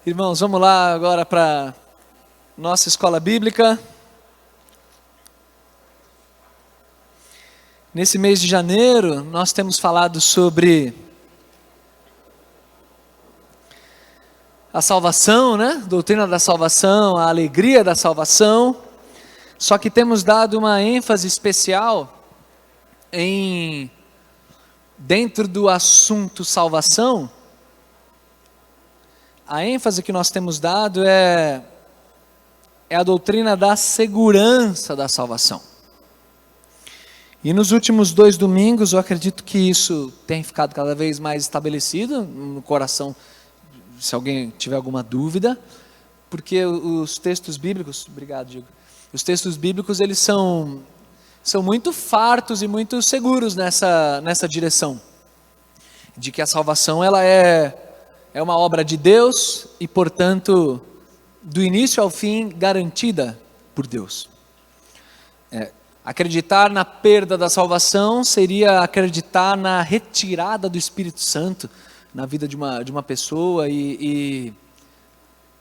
Irmãos, vamos lá agora para nossa escola bíblica. Nesse mês de janeiro, nós temos falado sobre a salvação, né? Doutrina da salvação, a alegria da salvação. Só que temos dado uma ênfase especial dentro do assunto salvação. A ênfase que nós temos dado é a doutrina da segurança da salvação. E nos últimos 2 domingos, eu acredito que isso tem ficado cada vez mais estabelecido no coração, se alguém tiver alguma dúvida, porque os textos bíblicos, obrigado, Diego, os textos bíblicos, eles são muito fartos e muito seguros nessa direção, de que a salvação ela é uma obra de Deus e, portanto, do início ao fim, garantida por Deus. Acreditar na perda da salvação seria acreditar na retirada do Espírito Santo na vida de uma pessoa, e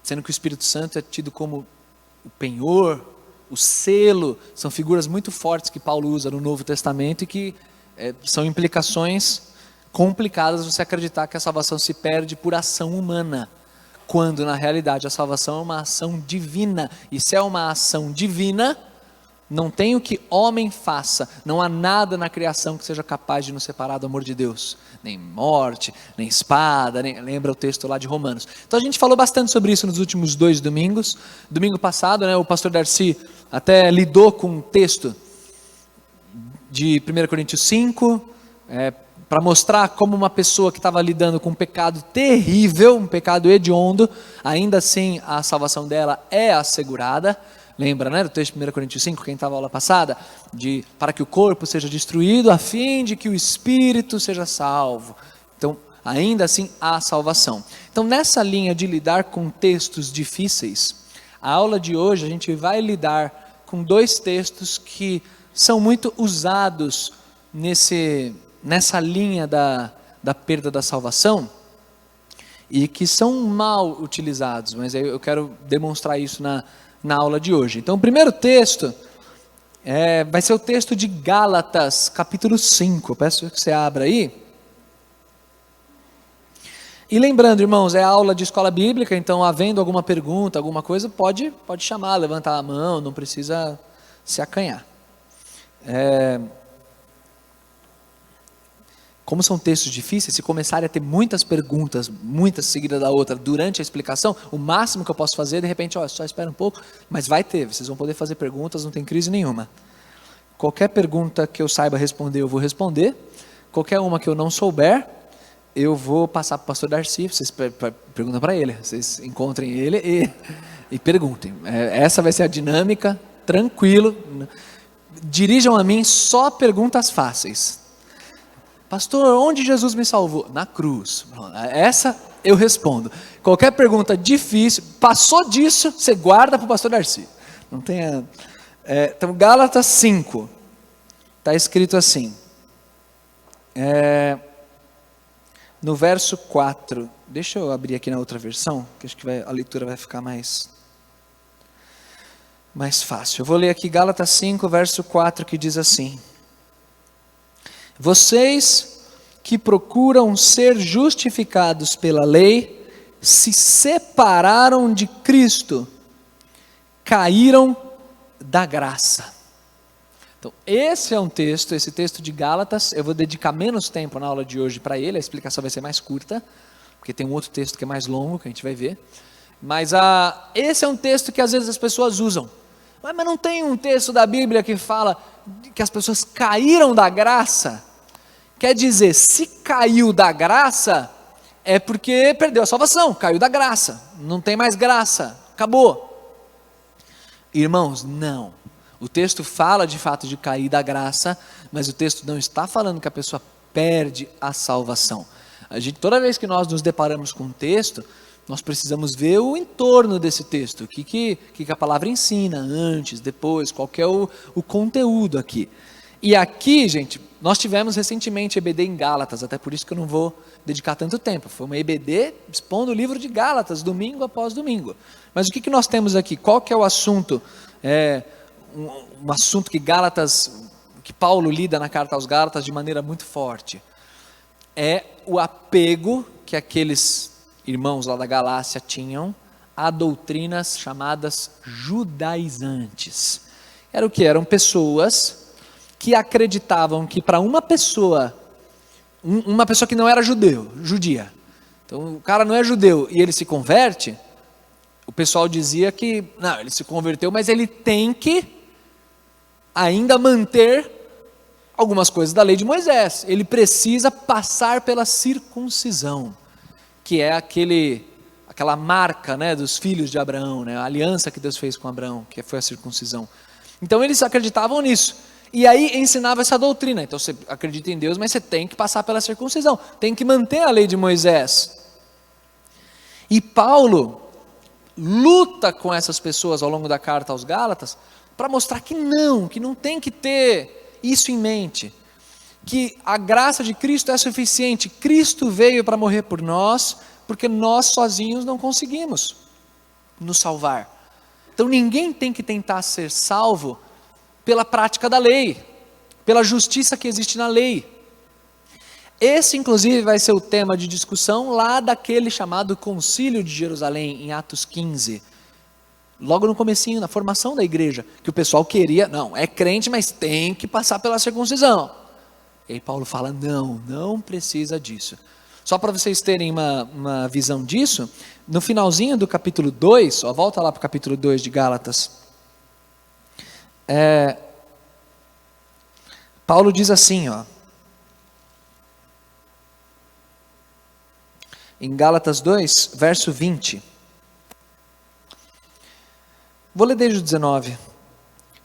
sendo que o Espírito Santo é tido como o penhor, o selo, são figuras muito fortes que Paulo usa no Novo Testamento e que são implicações complicadas você acreditar que a salvação se perde por ação humana, quando na realidade a salvação é uma ação divina, e se é uma ação divina, não tem o que homem faça, não há nada na criação que seja capaz de nos separar do amor de Deus, nem morte, nem espada, lembra o texto lá de Romanos. Então a gente falou bastante sobre isso nos últimos 2 domingos. Domingo passado, o pastor Darcy até lidou com um texto de 1 Coríntios 5, para mostrar como uma pessoa que estava lidando com um pecado terrível, um pecado hediondo, ainda assim a salvação dela é assegurada. Lembra, do texto de 1 Coríntios 5, quem estava na aula passada? Para que o corpo seja destruído, a fim de que o espírito seja salvo. Então, ainda assim há salvação. Então, nessa linha de lidar com textos difíceis, a aula de hoje a gente vai lidar com 2 textos que são muito usados nessa linha da perda da salvação, e que são mal utilizados, mas eu quero demonstrar isso na aula de hoje. Então o primeiro texto vai ser o texto de Gálatas, capítulo 5, eu peço que você abra aí. E lembrando, irmãos, é aula de escola bíblica, então havendo alguma pergunta, alguma coisa, pode chamar, levantar a mão, não precisa se acanhar. Como são textos difíceis, se começarem a ter muitas perguntas, muitas seguidas da outra, durante a explicação, o máximo que eu posso fazer, de repente, só espera um pouco, mas vai ter, vocês vão poder fazer perguntas, não tem crise nenhuma. Qualquer pergunta que eu saiba responder, eu vou responder. Qualquer uma que eu não souber, eu vou passar para o pastor Darcy, vocês perguntam para ele, vocês encontrem ele e perguntem. Essa vai ser a dinâmica, tranquilo. Dirijam a mim só perguntas fáceis. Pastor, onde Jesus me salvou? Na cruz. Essa eu respondo. Qualquer pergunta difícil, passou disso, você guarda para o pastor Darcy. Não tenha. Então, Gálatas 5, está escrito assim, no verso 4, deixa eu abrir aqui na outra versão, que acho que a leitura vai ficar mais fácil. Eu vou ler aqui Gálatas 5, verso 4, que diz assim: vocês que procuram ser justificados pela lei, se separaram de Cristo, caíram da graça. Então, esse texto de Gálatas, eu vou dedicar menos tempo na aula de hoje para ele, a explicação vai ser mais curta, porque tem um outro texto que é mais longo, que a gente vai ver. Mas esse é um texto que às vezes as pessoas usam. Mas não tem um texto da Bíblia que fala que as pessoas caíram da graça? Quer dizer, se caiu da graça, é porque perdeu a salvação, caiu da graça, não tem mais graça, acabou. Irmãos, não. O texto fala de fato de cair da graça, mas o texto não está falando que a pessoa perde a salvação. Toda vez que nós nos deparamos com um texto, nós precisamos ver o entorno desse texto, o que a palavra ensina, antes, depois, qual que é o conteúdo aqui. E aqui, gente, nós tivemos recentemente EBD em Gálatas, até por isso que eu não vou dedicar tanto tempo. Foi uma EBD expondo o livro de Gálatas, domingo após domingo. Mas o que nós temos aqui? Qual que é o assunto? Um assunto que Paulo lida na carta aos Gálatas de maneira muito forte. É o apego que aqueles irmãos lá da Galácia tinham a doutrinas chamadas judaizantes. Era o que? Eram pessoas que acreditavam que para uma pessoa que não era judia, então o cara não é judeu e ele se converte, o pessoal dizia que, não, ele se converteu, mas ele tem que ainda manter algumas coisas da lei de Moisés, ele precisa passar pela circuncisão, que é aquela marca, né, dos filhos de Abraão, né, a aliança que Deus fez com Abraão, que foi a circuncisão. Então eles acreditavam nisso, e aí ensinava essa doutrina. Então você acredita em Deus, mas você tem que passar pela circuncisão, tem que manter a lei de Moisés. E Paulo luta com essas pessoas ao longo da carta aos Gálatas, para mostrar que não tem que ter isso em mente, que a graça de Cristo é suficiente, Cristo veio para morrer por nós, porque nós sozinhos não conseguimos nos salvar. Então ninguém tem que tentar ser salvo pela prática da lei, pela justiça que existe na lei. Esse inclusive vai ser o tema de discussão lá daquele chamado Concílio de Jerusalém, em Atos 15. Logo no comecinho, na formação da igreja, que o pessoal queria, não, é crente, mas tem que passar pela circuncisão. E aí Paulo fala, não precisa disso. Só para vocês terem uma visão disso, no finalzinho do capítulo 2, volta lá para o capítulo 2 de Gálatas, Paulo diz assim, em Gálatas 2, verso 20, vou ler desde o 19,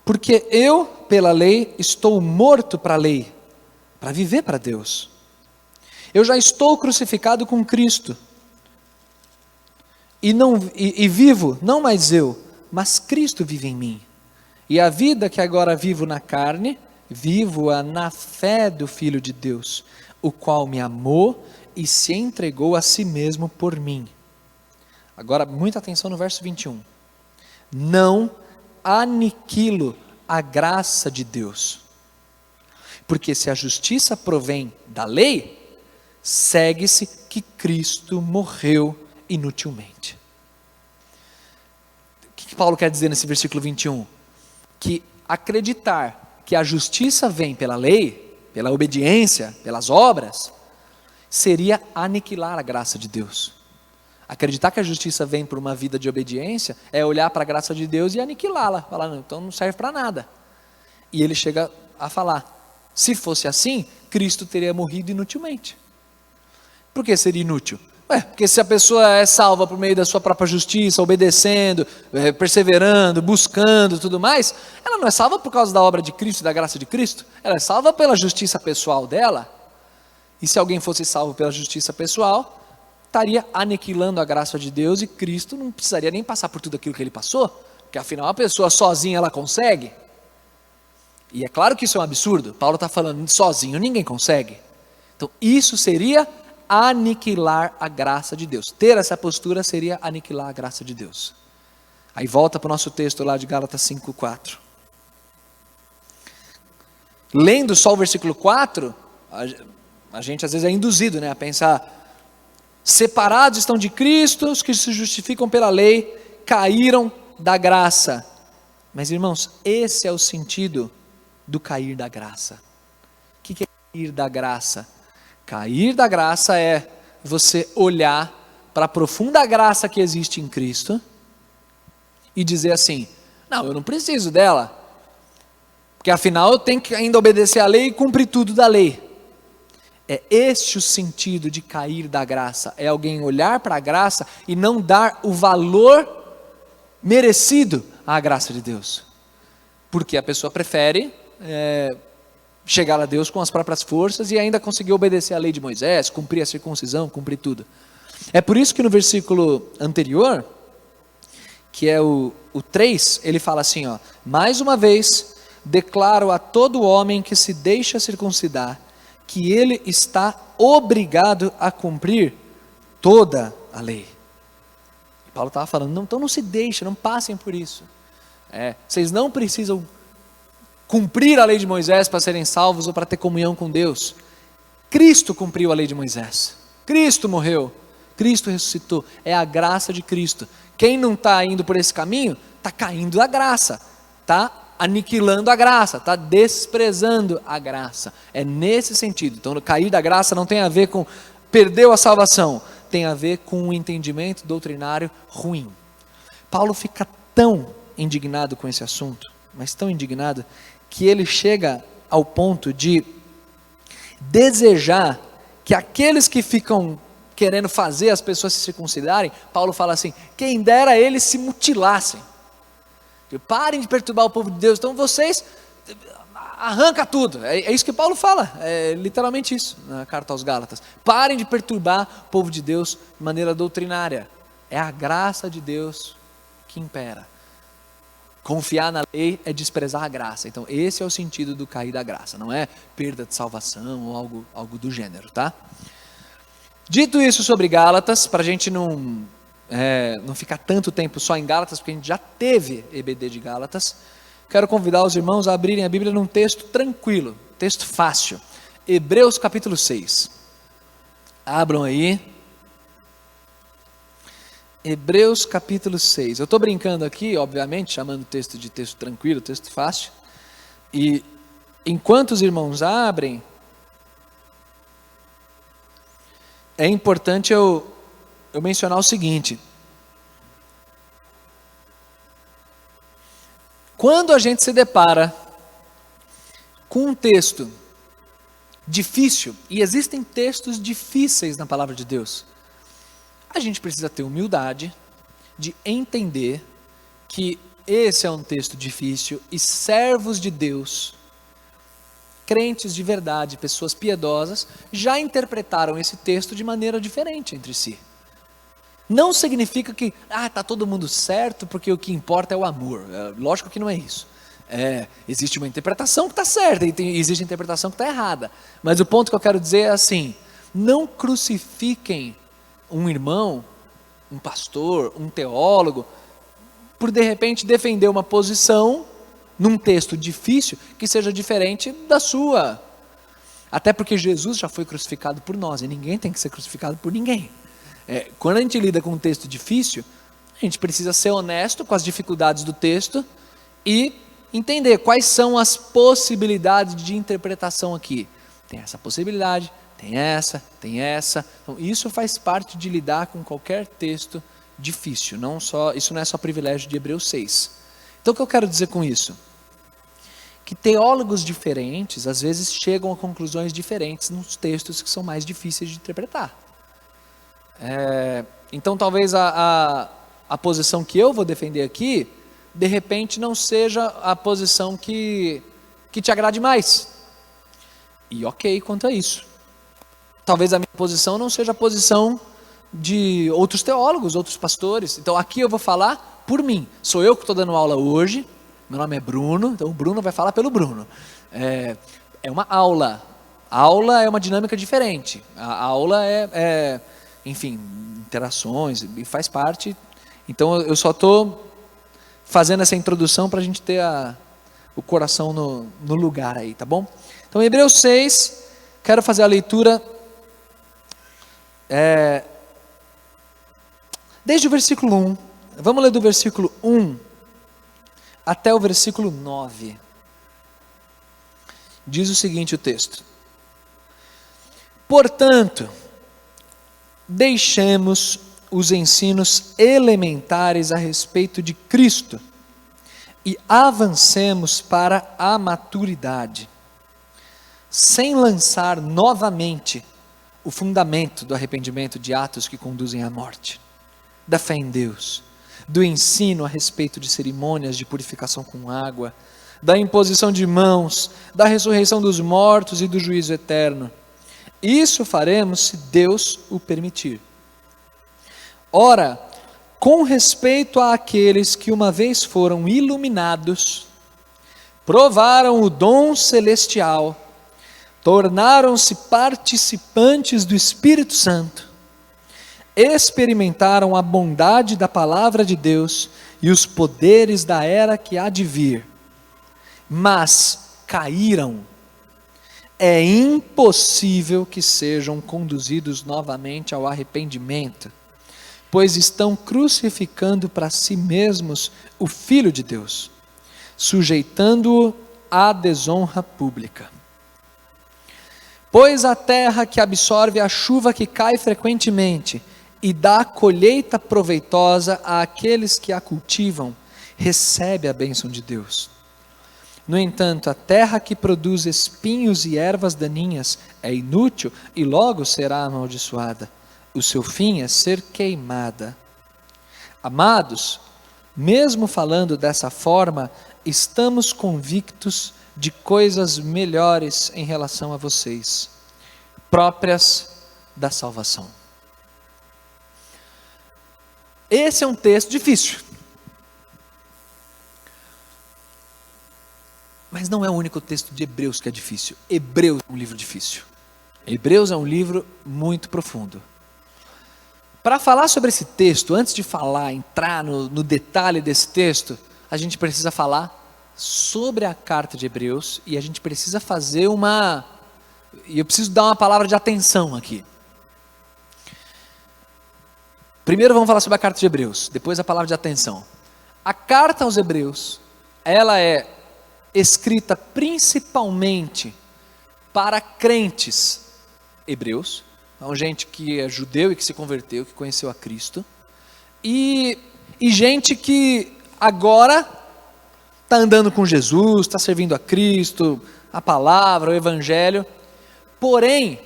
porque eu, pela lei, estou morto para a lei, para viver para Deus. Eu já estou crucificado com Cristo, e vivo, não mais eu, mas Cristo vive em mim. E a vida que agora vivo na carne, vivo-a na fé do Filho de Deus, o qual me amou e se entregou a si mesmo por mim. Agora, muita atenção no verso 21. Não aniquilo a graça de Deus, porque se a justiça provém da lei, segue-se que Cristo morreu inutilmente. O que Paulo quer dizer nesse versículo 21? Que acreditar que a justiça vem pela lei, pela obediência, pelas obras, seria aniquilar a graça de Deus. Acreditar que a justiça vem por uma vida de obediência é olhar para a graça de Deus e aniquilá-la, falar, não, então não serve para nada. E ele chega a falar, se fosse assim, Cristo teria morrido inutilmente. Por que seria inútil? Porque se a pessoa é salva por meio da sua própria justiça, obedecendo, perseverando, buscando tudo mais, ela não é salva por causa da obra de Cristo e da graça de Cristo, ela é salva pela justiça pessoal dela. E se alguém fosse salvo pela justiça pessoal, estaria aniquilando a graça de Deus, e Cristo não precisaria nem passar por tudo aquilo que ele passou, porque afinal a pessoa sozinha ela consegue. E é claro que isso é um absurdo, Paulo está falando, sozinho ninguém consegue. Então isso seria aniquilar a graça de Deus. Ter essa postura seria aniquilar a graça de Deus. Aí volta para o nosso texto lá de Gálatas 5:4. Lendo só o versículo 4, a gente às vezes é induzido, a pensar, separados estão de Cristo, os que se justificam pela lei, caíram da graça. Mas irmãos, esse é o sentido do cair da graça. O que é cair da graça? Cair da graça é você olhar para a profunda graça que existe em Cristo e dizer assim, não, eu não preciso dela, porque afinal eu tenho que ainda obedecer à lei e cumprir tudo da lei. É este o sentido de cair da graça, é alguém olhar para a graça e não dar o valor merecido à graça de Deus, porque a pessoa prefere chegar a Deus com as próprias forças e ainda conseguir obedecer à lei de Moisés, cumprir a circuncisão, cumprir tudo. É por isso que no versículo anterior, que é o 3, ele fala assim, mais uma vez, declaro a todo homem que se deixa circuncidar, que ele está obrigado a cumprir toda a lei. E Paulo estava falando, não, então não se deixem, não passem por isso. Vocês não precisam cumprir a lei de Moisés para serem salvos ou para ter comunhão com Deus. Cristo cumpriu a lei de Moisés. Cristo morreu. Cristo ressuscitou. É a graça de Cristo. Quem não está indo por esse caminho, está caindo da graça. Está aniquilando a graça. Está desprezando a graça. É nesse sentido. Então, cair da graça não tem a ver com perdeu a salvação. Tem a ver com um entendimento doutrinário ruim. Paulo fica tão indignado com esse assunto, mas tão indignado, que ele chega ao ponto de desejar que aqueles que ficam querendo fazer as pessoas se circuncidarem, Paulo fala assim, quem dera eles se mutilassem. Parem de perturbar o povo de Deus, então vocês arranca tudo. É isso que Paulo fala, é literalmente isso, na carta aos Gálatas. Parem de perturbar o povo de Deus de maneira doutrinária. É a graça de Deus que impera. Confiar na lei é desprezar a graça. Então esse é o sentido do cair da graça. Não é perda de salvação ou algo do gênero, tá? Dito isso sobre Gálatas, para a gente não ficar tanto tempo só em Gálatas, porque a gente já teve EBD de Gálatas, quero convidar os irmãos a abrirem a Bíblia num texto tranquilo, texto fácil. Hebreus capítulo 6. Abram aí. Hebreus capítulo 6. Eu estou brincando aqui, obviamente, chamando o texto de texto tranquilo, texto fácil. E enquanto os irmãos abrem, é importante eu mencionar o seguinte. Quando a gente se depara com um texto difícil, e existem textos difíceis na palavra de Deus, a gente precisa ter humildade de entender que esse é um texto difícil e servos de Deus, crentes de verdade, pessoas piedosas, já interpretaram esse texto de maneira diferente entre si. Não significa que, está todo mundo certo porque o que importa é o amor. Lógico que não é isso. Existe uma interpretação que está certa e existe uma interpretação que está errada. Mas o ponto que eu quero dizer é assim, não crucifiquem um irmão, um pastor, um teólogo, por de repente defender uma posição num texto difícil que seja diferente da sua. Até porque Jesus já foi crucificado por nós e ninguém tem que ser crucificado por ninguém. Quando a gente lida com um texto difícil, a gente precisa ser honesto com as dificuldades do texto e entender quais são as possibilidades de interpretação aqui. Tem essa possibilidade, tem essa. Então, isso faz parte de lidar com qualquer texto difícil. Isso não é só privilégio de Hebreus 6. Então, o que eu quero dizer com isso? Que teólogos diferentes, às vezes, chegam a conclusões diferentes nos textos que são mais difíceis de interpretar. Então, talvez a posição que eu vou defender aqui, de repente, não seja a posição que te agrade mais. E ok quanto a isso. Talvez a minha posição não seja a posição de outros teólogos, outros pastores. Então aqui eu vou falar por mim. Sou eu que estou dando aula hoje. Meu nome é Bruno, então o Bruno vai falar pelo Bruno. É uma aula. A aula é uma dinâmica diferente. A aula enfim, interações, e faz parte. Então eu só estou fazendo essa introdução para a gente ter o coração no lugar aí, tá bom? Então Hebreus 6, quero fazer a leitura desde o versículo 1, vamos ler do versículo 1 até o versículo 9. Diz o seguinte o texto: portanto, deixemos os ensinos elementares a respeito de Cristo e avancemos para a maturidade, sem lançar novamente o fundamento do arrependimento de atos que conduzem à morte, da fé em Deus, do ensino a respeito de cerimônias de purificação com água, da imposição de mãos, da ressurreição dos mortos e do juízo eterno. Isso faremos se Deus o permitir. Ora, com respeito àqueles que uma vez foram iluminados, provaram o dom celestial, tornaram-se participantes do Espírito Santo, experimentaram a bondade da palavra de Deus e os poderes da era que há de vir, mas caíram. É impossível que sejam conduzidos novamente ao arrependimento, pois estão crucificando para si mesmos o Filho de Deus, sujeitando-o à desonra pública. Pois a terra que absorve a chuva que cai frequentemente e dá colheita proveitosa àqueles que a cultivam, recebe a bênção de Deus. No entanto, a terra que produz espinhos e ervas daninhas é inútil e logo será amaldiçoada. O seu fim é ser queimada. Amados, mesmo falando dessa forma, estamos convictos de coisas melhores em relação a vocês, próprias da salvação. Esse é um texto difícil. Mas não é o único texto de Hebreus que é difícil. Hebreus é um livro difícil. Hebreus é um livro muito profundo. Para falar sobre esse texto, antes de entrar no detalhe desse texto, a gente precisa falar sobre a carta de Hebreus e a gente precisa fazer e eu preciso dar uma palavra de atenção aqui. Primeiro vamos falar sobre a carta de Hebreus, depois a palavra de atenção. A carta aos Hebreus, ela é escrita principalmente para crentes hebreus, então gente que é judeu e que se converteu, que conheceu a Cristo, e gente que agora está andando com Jesus, está servindo a Cristo, a palavra, o evangelho, porém,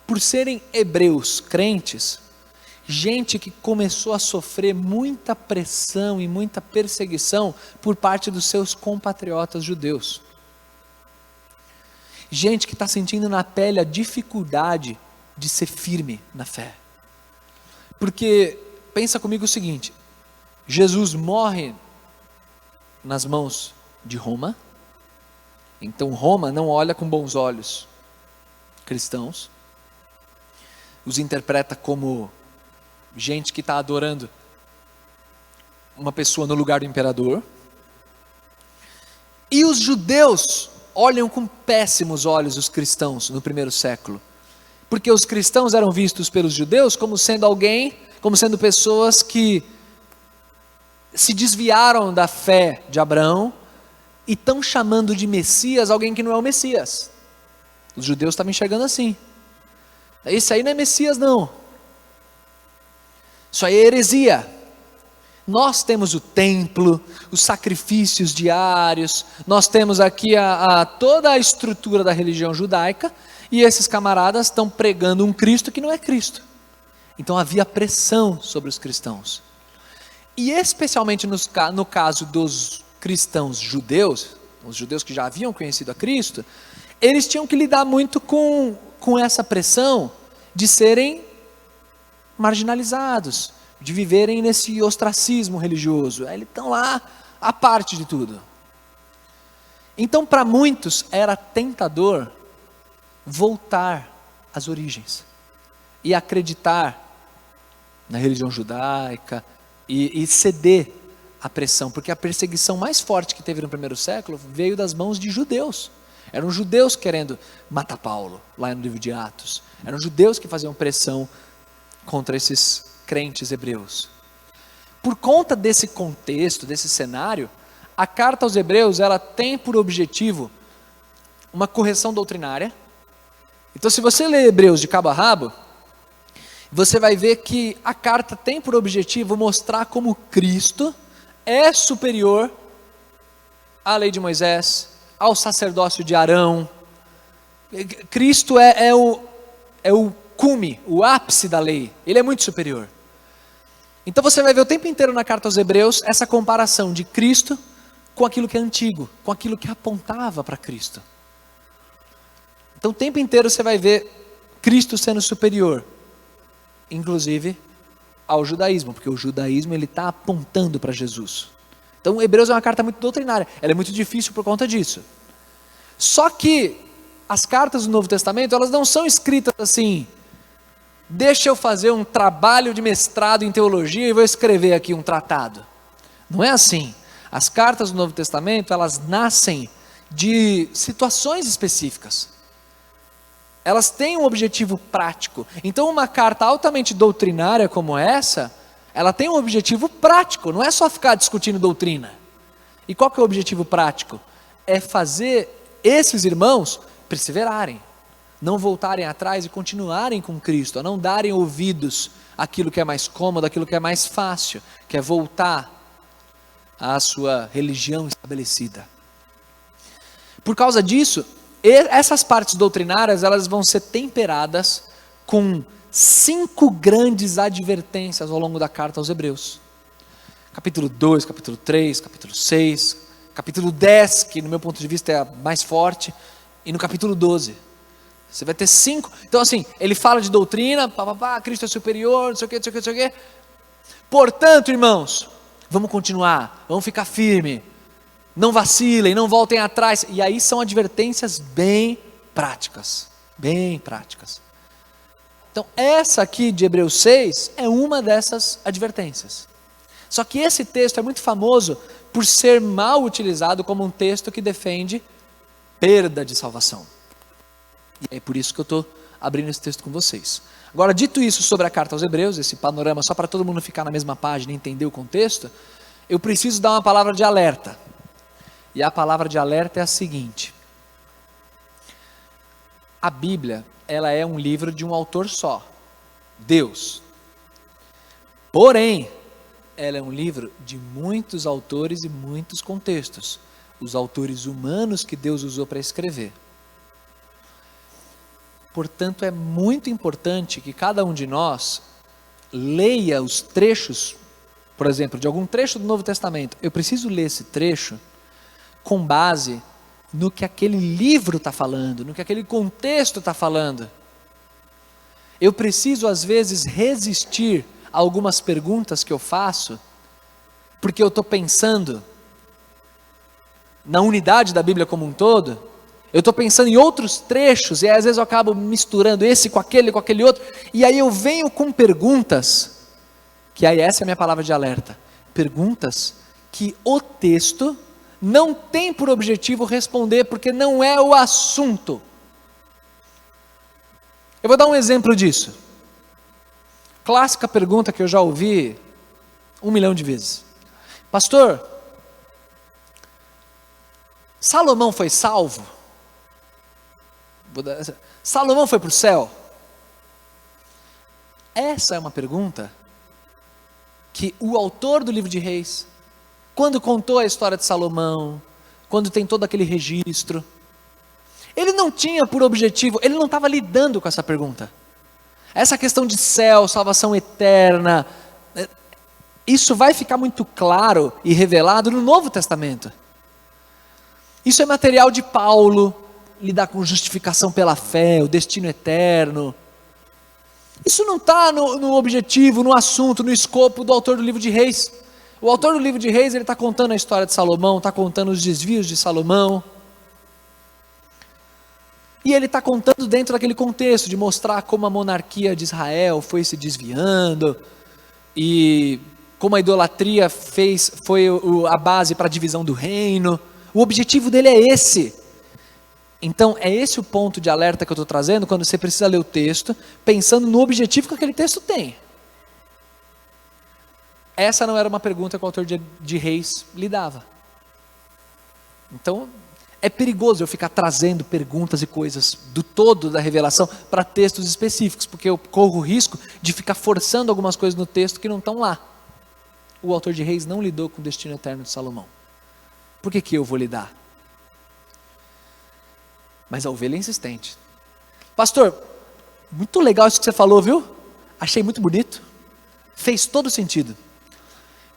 por serem hebreus, crentes, gente que começou a sofrer muita pressão e muita perseguição por parte dos seus compatriotas judeus. Gente que está sentindo na pele a dificuldade de ser firme na fé. Porque, pensa comigo o seguinte, Jesus morre nas mãos de Roma, então Roma não olha com bons olhos cristãos, os interpreta como gente que está adorando uma pessoa no lugar do imperador, e os judeus olham com péssimos olhos os cristãos no primeiro século, porque os cristãos eram vistos pelos judeus como sendo pessoas que se desviaram da fé de Abraão e estão chamando de Messias alguém que não é o Messias. Os judeus estavam enxergando assim, esse aí não é Messias não, isso aí é heresia. Nós temos o templo, os sacrifícios diários, nós temos aqui toda a estrutura da religião judaica, e esses camaradas estão pregando um Cristo que não é Cristo. Então havia pressão sobre os cristãos. E especialmente no caso dos cristãos judeus, os judeus que já haviam conhecido a Cristo, eles tinham que lidar muito com essa pressão de serem marginalizados, de viverem nesse ostracismo religioso. Eles estão lá à parte de tudo. Então, para muitos, era tentador voltar às origens e acreditar na religião judaica e ceder à pressão, porque a perseguição mais forte que teve no primeiro século veio das mãos de judeus. Eram judeus querendo matar Paulo, lá no livro de Atos. Eram judeus que faziam pressão contra esses crentes hebreus. Por conta desse contexto, desse cenário, a carta aos Hebreus, ela tem por objetivo uma correção doutrinária. Então, se você lê Hebreus de cabo a rabo, você vai ver que a carta tem por objetivo mostrar como Cristo é superior à lei de Moisés, ao sacerdócio de Arão. Cristo é o cume, o ápice da lei. Ele é muito superior. Então você vai ver o tempo inteiro na carta aos Hebreus essa comparação de Cristo com aquilo que é antigo, com aquilo que apontava para Cristo. Então o tempo inteiro você vai ver Cristo sendo superior, inclusive ao judaísmo, porque o judaísmo ele está apontando para Jesus. Então, Hebreus é uma carta muito doutrinária, ela é muito difícil por conta disso. Só que as cartas do Novo Testamento, elas não são escritas assim, deixa eu fazer um trabalho de mestrado em teologia e vou escrever aqui um tratado. Não é assim. As cartas do Novo Testamento, elas nascem de situações específicas. Elas têm um objetivo prático. Então, uma carta altamente doutrinária como essa, ela tem um objetivo prático, não é só ficar discutindo doutrina. E qual que é o objetivo prático? É fazer esses irmãos perseverarem, não voltarem atrás e continuarem com Cristo, a não darem ouvidos àquilo que é mais cômodo, àquilo que é mais fácil, que é voltar à sua religião estabelecida. Por causa disso, essas partes doutrinárias, elas vão ser temperadas com 5 grandes advertências ao longo da carta aos Hebreus. Capítulo 2, capítulo 3, capítulo 6, capítulo 10, que no meu ponto de vista é a mais forte, e no capítulo 12. Você vai ter 5, então assim, ele fala de doutrina, Cristo é superior, não sei o que, não sei o que, não sei o que. Portanto, irmãos, vamos continuar, vamos ficar firme, não vacilem, não voltem atrás. E aí são advertências bem práticas, bem práticas. Então essa aqui de Hebreus 6 é uma dessas advertências. Só que esse texto é muito famoso por ser mal utilizado como um texto que defende perda de salvação. E é por isso que eu estou abrindo esse texto com vocês. Agora, dito isso sobre a carta aos Hebreus, esse panorama só para todo mundo ficar na mesma página e entender o contexto, eu preciso dar uma palavra de alerta. E a palavra de alerta é a seguinte: a Bíblia, ela é um livro de um autor só, Deus. Porém, ela é um livro de muitos autores e muitos contextos, os autores humanos que Deus usou para escrever. Portanto, é muito importante que cada um de nós leia os trechos, por exemplo, de algum trecho do Novo Testamento. Eu preciso ler esse trecho com base no que aquele livro está falando, no que aquele contexto está falando. Eu preciso, às vezes, resistir a algumas perguntas que eu faço, porque eu estou pensando na unidade da Bíblia como um todo. Eu estou pensando em outros trechos, e às vezes eu acabo misturando esse com aquele outro, e aí eu venho com perguntas, que aí essa é a minha palavra de alerta, perguntas que o texto não tem por objetivo responder, porque não é o assunto. Eu vou dar um exemplo disso. Clássica pergunta que eu já ouvi 1 milhão de vezes. Pastor, Salomão foi salvo? Salomão foi para o céu? Essa é uma pergunta que o autor do livro de Reis, quando contou a história de Salomão, quando tem todo aquele registro, ele não tinha por objetivo, ele não estava lidando com essa pergunta. Essa questão de céu, salvação eterna, isso vai ficar muito claro e revelado no Novo Testamento. Isso é material de Paulo, lidar com justificação pela fé, o destino eterno. Isso não está no objetivo, no assunto, no escopo do autor do livro de Reis. O autor do livro de Reis, ele está contando a história de Salomão, está contando os desvios de Salomão. E ele está contando dentro daquele contexto, de mostrar como a monarquia de Israel foi se desviando, e como a idolatria foi a base para a divisão do reino. O objetivo dele é esse. Então, é esse o ponto de alerta que eu estou trazendo, quando você precisa ler o texto, pensando no objetivo que aquele texto tem. Essa não era uma pergunta que o autor de Reis lidava. Então, é perigoso eu ficar trazendo perguntas e coisas do todo da revelação para textos específicos, porque eu corro o risco de ficar forçando algumas coisas no texto que não estão lá. O autor de Reis não lidou com o destino eterno de Salomão. Por que eu vou lidar? Mas a ovelha é insistente. Pastor, muito legal isso que você falou, viu? Achei muito bonito. Fez todo sentido.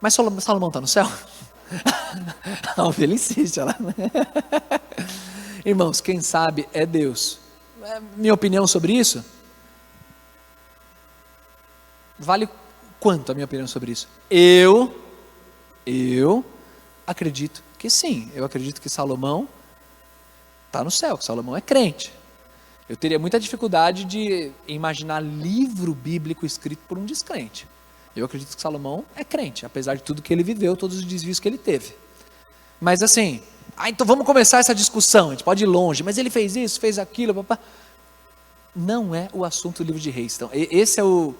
Mas Salomão está no céu? A ovelha insiste. Irmãos, quem sabe é Deus. Minha opinião sobre isso? Vale quanto a minha opinião sobre isso? Eu Acredito que sim. Eu acredito que Salomão está no céu, que Salomão é crente. Eu teria muita dificuldade de imaginar livro bíblico escrito por um descrente. Eu acredito que Salomão é crente, apesar de tudo que ele viveu, todos os desvios que ele teve. Mas assim, então vamos começar essa discussão, a gente pode ir longe, mas ele fez isso, fez aquilo, papá. Não é o assunto do livro de Reis. Então, esse é o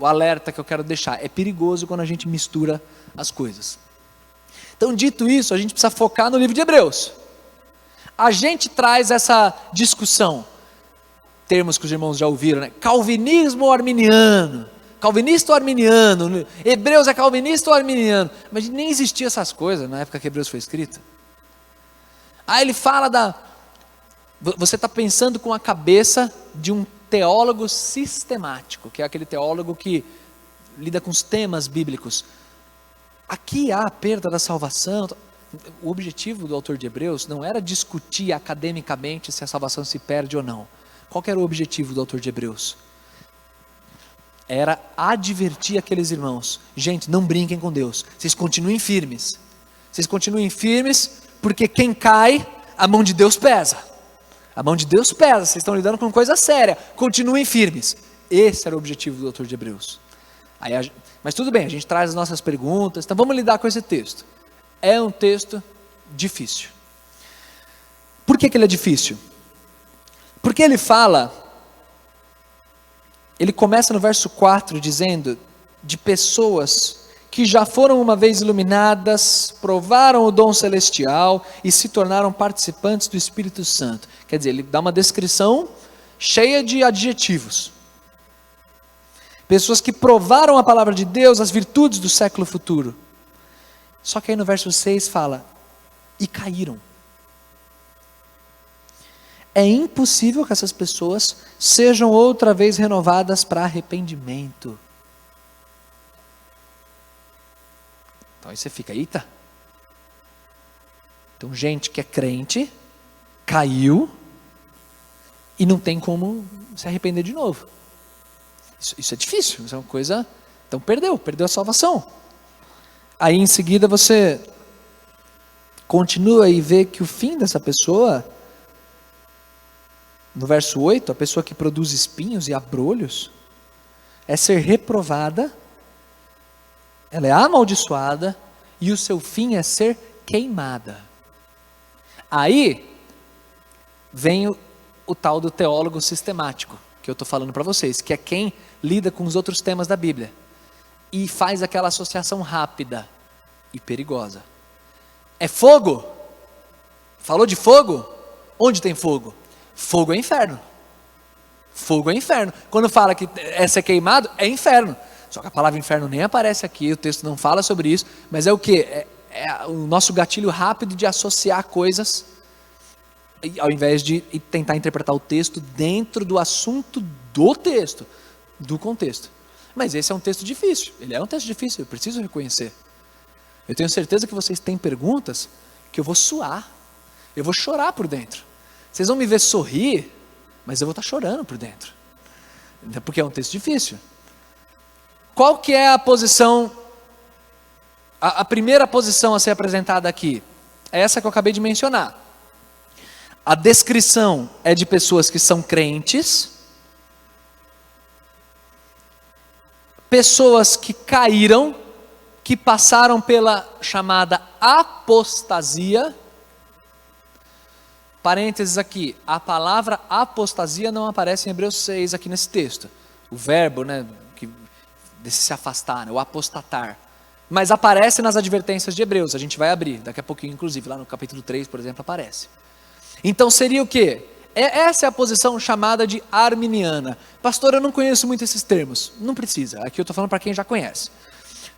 alerta que eu quero deixar. É perigoso quando a gente mistura as coisas. Então, dito isso, a gente precisa focar no livro de Hebreus. A gente traz essa discussão, termos que os irmãos já ouviram, né? Calvinismo ou arminiano, calvinista ou arminiano, Hebreus é calvinista ou arminiano, mas nem existiam essas coisas na época que Hebreus foi escrito. Aí ele fala você está pensando com a cabeça de um teólogo sistemático, que é aquele teólogo que lida com os temas bíblicos. Aqui há a perda da salvação. O objetivo do autor de Hebreus não era discutir academicamente se a salvação se perde ou não. Qual que era o objetivo do autor de Hebreus? Era advertir aqueles irmãos. Gente, não brinquem com Deus. Vocês continuem firmes. Vocês continuem firmes, porque quem cai, a mão de Deus pesa. A mão de Deus pesa, vocês estão lidando com coisa séria. Continuem firmes. Esse era o objetivo do autor de Hebreus. Mas tudo bem, a gente traz as nossas perguntas. Então vamos lidar com esse texto. É um texto difícil. Por que ele é difícil? Porque ele começa no verso 4 dizendo de pessoas que já foram uma vez iluminadas, provaram o dom celestial e se tornaram participantes do Espírito Santo. Quer dizer, ele dá uma descrição cheia de adjetivos. Pessoas que provaram a palavra de Deus, as virtudes do século futuro. Só que aí no verso 6 fala, e caíram. É impossível que essas pessoas sejam outra vez renovadas para arrependimento. Então aí você fica, eita. Então gente que é crente, caiu, e não tem como se arrepender de novo. Isso é difícil, isso é uma coisa, então perdeu a salvação. Aí em seguida você continua e vê que o fim dessa pessoa, no verso 8, a pessoa que produz espinhos e abrolhos, é ser reprovada, ela é amaldiçoada, e o seu fim é ser queimada. Aí vem o tal do teólogo sistemático, que eu estou falando para vocês, que é quem lida com os outros temas da Bíblia. E faz aquela associação rápida e perigosa. É fogo? Falou de fogo? Onde tem fogo? Fogo é inferno. Fogo é inferno. Quando fala que é ser queimado, é inferno. Só que a palavra inferno nem aparece aqui, o texto não fala sobre isso, mas é o que? É o nosso gatilho rápido de associar coisas, ao invés de tentar interpretar o texto dentro do assunto do texto, do contexto. Mas esse é um texto difícil, ele é um texto difícil, eu preciso reconhecer. Eu tenho certeza que vocês têm perguntas que eu vou suar, eu vou chorar por dentro. Vocês vão me ver sorrir, mas eu vou estar chorando por dentro, porque é um texto difícil. Qual que é a posição, a primeira posição a ser apresentada aqui? É essa que eu acabei de mencionar. A descrição é de pessoas que são crentes, pessoas que caíram, que passaram pela chamada apostasia. Parênteses aqui, a palavra apostasia não aparece em Hebreus 6 aqui nesse texto. O verbo, de se afastar, o apostatar. Mas aparece nas advertências de Hebreus, a gente vai abrir, daqui a pouquinho inclusive, lá no capítulo 3, por exemplo, aparece. Então seria o quê? Essa é a posição chamada de arminiana. Pastor, eu não conheço muito esses termos. Não precisa, aqui eu estou falando para quem já conhece.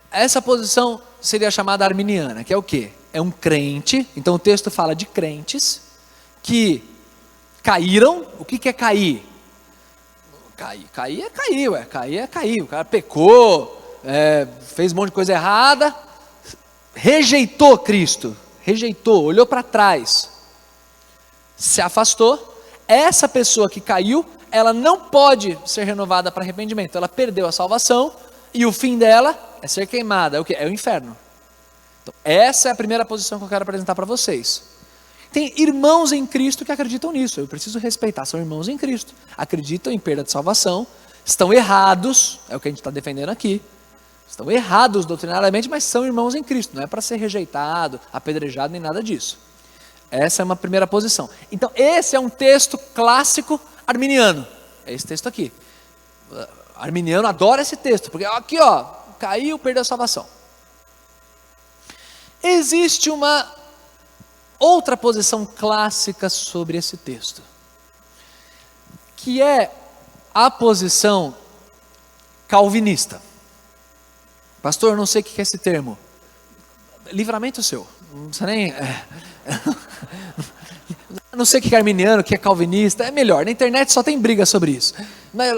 Essa posição seria chamada arminiana, que é o quê? É um crente, então o texto fala de crentes que caíram. O que é cair? Cair é cair, o cara pecou, fez um monte de coisa errada, rejeitou Cristo, olhou para trás, se afastou. Essa pessoa que caiu, ela não pode ser renovada para arrependimento, ela perdeu a salvação, e o fim dela é ser queimada, é o quê? É o inferno. Então, essa é a primeira posição que eu quero apresentar para vocês. Tem irmãos em Cristo que acreditam nisso, eu preciso respeitar, são irmãos em Cristo, acreditam em perda de salvação, estão errados, é o que a gente está defendendo aqui, estão errados doutrinariamente, mas são irmãos em Cristo, não é para ser rejeitado, apedrejado, nem nada disso. Essa é uma primeira posição. Então, esse é um texto clássico arminiano, é esse texto aqui. Arminiano adora esse texto, porque aqui ó, caiu, perdeu a salvação. Existe uma outra posição clássica sobre esse texto, que é a posição calvinista. Pastor, não sei o que é esse termo. Livramento seu. Não precisa nem... Não sei o que é arminiano, o que é calvinista. É melhor, na internet só tem briga sobre isso. Mas,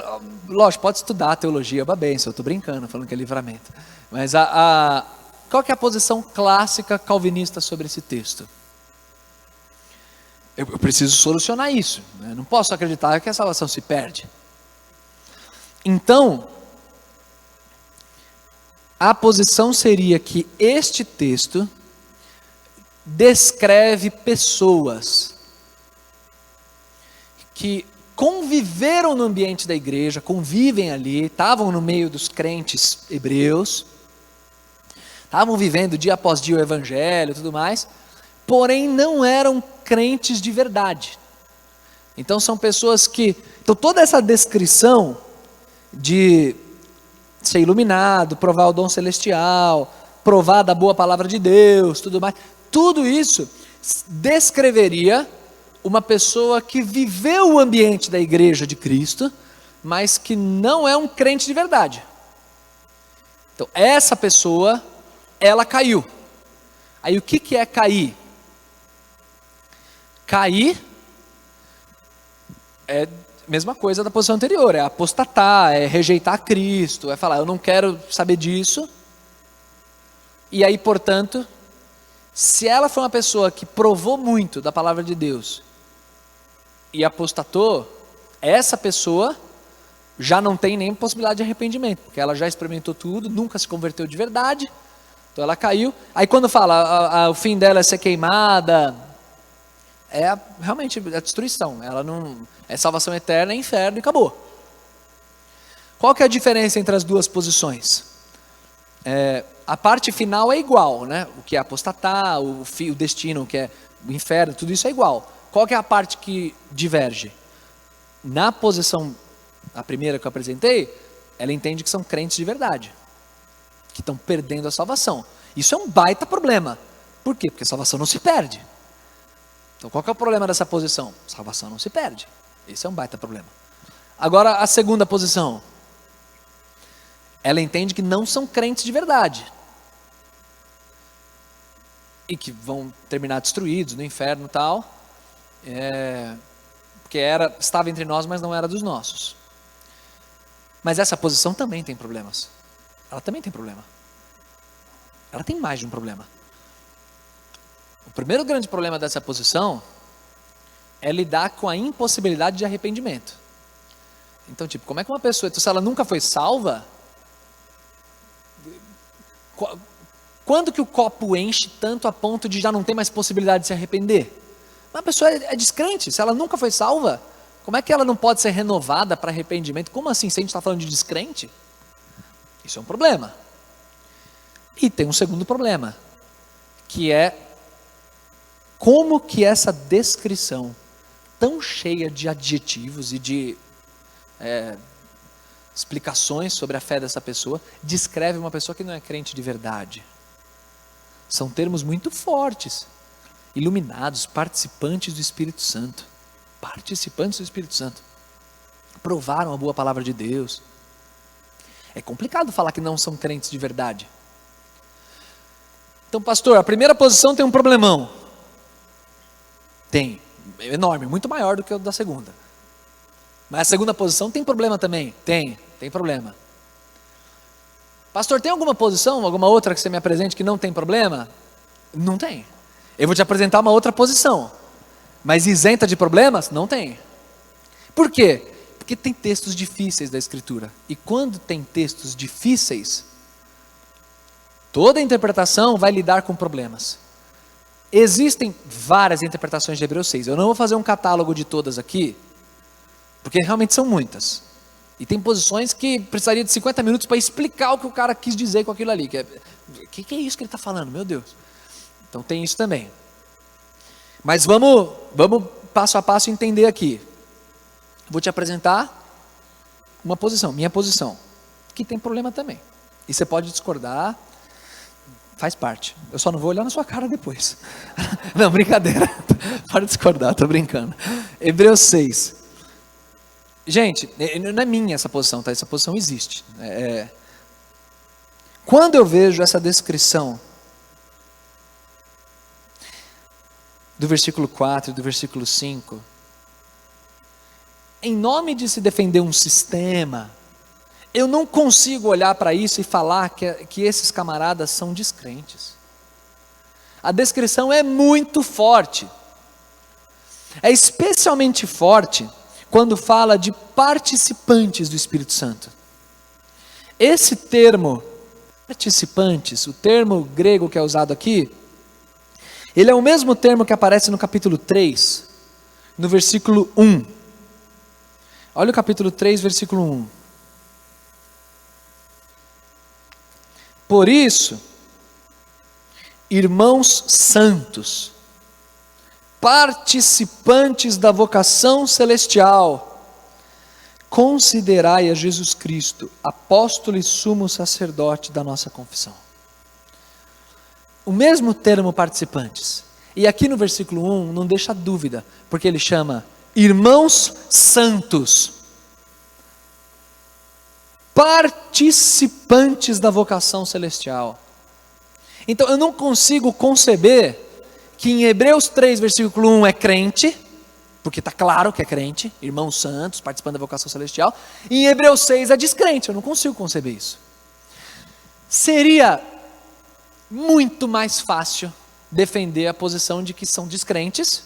lógico, pode estudar a teologia, é uma benção. Eu estou brincando, falando que é livramento. Mas qual que é a posição clássica calvinista sobre esse texto? Eu preciso solucionar isso. Né? Não posso acreditar que a salvação se perde. Então, a posição seria que este texto descreve pessoas que conviveram no ambiente da igreja, convivem ali, estavam no meio dos crentes hebreus, estavam vivendo dia após dia o evangelho e tudo mais, porém não eram crentes de verdade. Então são pessoas que... Então toda essa descrição de ser iluminado, provar o dom celestial, provar da boa palavra de Deus, tudo mais, tudo isso descreveria uma pessoa que viveu o ambiente da igreja de Cristo, mas que não é um crente de verdade. Então essa pessoa, ela caiu. Aí o que é cair? Cair é a mesma coisa da posição anterior, é apostatar, é rejeitar Cristo, é falar, eu não quero saber disso. E aí, portanto, se ela foi uma pessoa que provou muito da palavra de Deus e apostatou, essa pessoa já não tem nem possibilidade de arrependimento, porque ela já experimentou tudo, nunca se converteu de verdade, então ela caiu. Aí quando fala, o fim dela é ser queimada, é realmente a destruição, ela não é salvação eterna, é inferno e acabou. Qual que é a diferença entre as duas posições? A parte final é igual, né? O que é apostatar, o destino, o que é o inferno, tudo isso é igual. Qual que é a parte que diverge? Na posição, a primeira que eu apresentei, ela entende que são crentes de verdade, que estão perdendo a salvação. Isso é um baita problema. Por quê? Porque a salvação não se perde. Então qual que é o problema dessa posição? Salvação não se perde. Esse é um baita problema. Agora a segunda posição. Ela entende que não são crentes de verdade. E que vão terminar destruídos no inferno e tal. Porque estava entre nós, mas não era dos nossos. Mas essa posição também tem problemas. Ela também tem problema. Ela tem mais de um problema. O primeiro grande problema dessa posição é lidar com a impossibilidade de arrependimento. Então, tipo, como é que uma pessoa, se ela nunca foi salva, quando que o copo enche tanto a ponto de já não ter mais possibilidade de se arrepender? Uma pessoa é descrente, se ela nunca foi salva, como é que ela não pode ser renovada para arrependimento? Como assim, se a gente está falando de descrente? Isso é um problema. E tem um segundo problema, que é como que essa descrição tão cheia de adjetivos e de explicações sobre a fé dessa pessoa descreve uma pessoa que não é crente de verdade. São termos muito fortes. Iluminados, participantes do Espírito Santo. Participantes do Espírito Santo. Provaram a boa palavra de Deus. É complicado falar que não são crentes de verdade. Então, pastor, a primeira posição tem um problemão. Tem. É enorme, muito maior do que o da segunda. Mas a segunda posição tem problema também? Tem problema. Pastor, tem alguma posição, alguma outra que você me apresente que não tem problema? Não tem. Eu vou te apresentar uma outra posição. Mas isenta de problemas? Não tem. Por quê? Porque tem textos difíceis da Escritura. E quando tem textos difíceis, Toda interpretação vai lidar com problemas. Existem várias interpretações de Hebreus 6. Eu não vou fazer um catálogo de todas aqui, porque realmente são muitas. E tem posições que precisaria de 50 minutos para explicar o que o cara quis dizer com aquilo ali. Que é isso que ele está falando? Meu Deus. Então tem isso também. Mas vamos passo a passo entender aqui. Vou te apresentar uma posição, minha posição, que tem problema também. E você pode discordar, faz parte. Eu só não vou olhar na sua cara depois. Não, brincadeira. Pode discordar, estou brincando. Hebreus 6. Gente, não é minha essa posição, tá? Essa posição existe. Quando eu vejo essa descrição do versículo 4 e do versículo 5, em nome de se defender um sistema, eu não consigo olhar para isso e falar que esses camaradas são descrentes. A descrição é muito forte. É especialmente forte quando fala de participantes do Espírito Santo. Esse termo, participantes, o termo grego que é usado aqui, ele é o mesmo termo que aparece no capítulo 3, no versículo 1. Olha o capítulo 3, versículo 1. Por isso, irmãos santos, participantes da vocação celestial, considerai a Jesus Cristo, apóstolo e sumo sacerdote da nossa confissão. O mesmo termo participantes. E aqui no versículo 1 não deixa dúvida, porque ele chama irmãos santos, participantes da vocação celestial. Então eu não consigo conceber que em Hebreus 3, versículo 1 é crente, porque está claro que é crente, irmãos santos, participando da vocação celestial, e em Hebreus 6 é descrente, eu não consigo conceber isso. Seria muito mais fácil defender a posição de que são descrentes,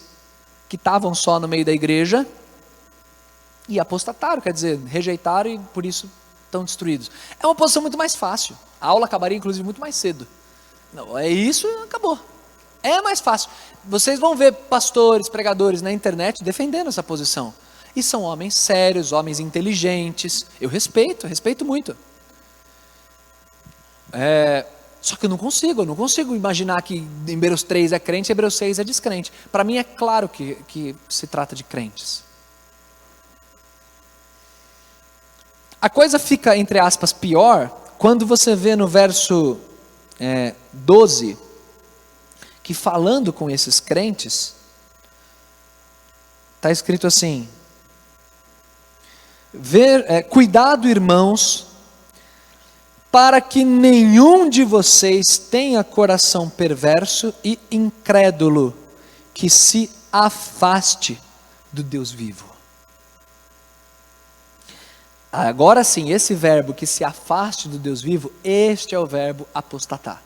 que estavam só no meio da igreja, e apostataram, quer dizer, rejeitaram e por isso estão destruídos. É uma posição muito mais fácil, a aula acabaria inclusive muito mais cedo. Não, é isso e acabou. É mais fácil. Vocês vão ver pastores, pregadores na internet defendendo essa posição. E são homens sérios, homens inteligentes. Eu respeito muito. Só que eu não consigo imaginar que em Hebreus 3 é crente e Hebreus 6 é descrente. Para mim é claro que se trata de crentes. A coisa fica, entre aspas, pior quando você vê no verso 12, que falando com esses crentes, está escrito assim: cuidado, irmãos, para que nenhum de vocês tenha coração perverso e incrédulo, que se afaste do Deus vivo. Agora sim, esse verbo que se afaste do Deus vivo, este é o verbo apostatar.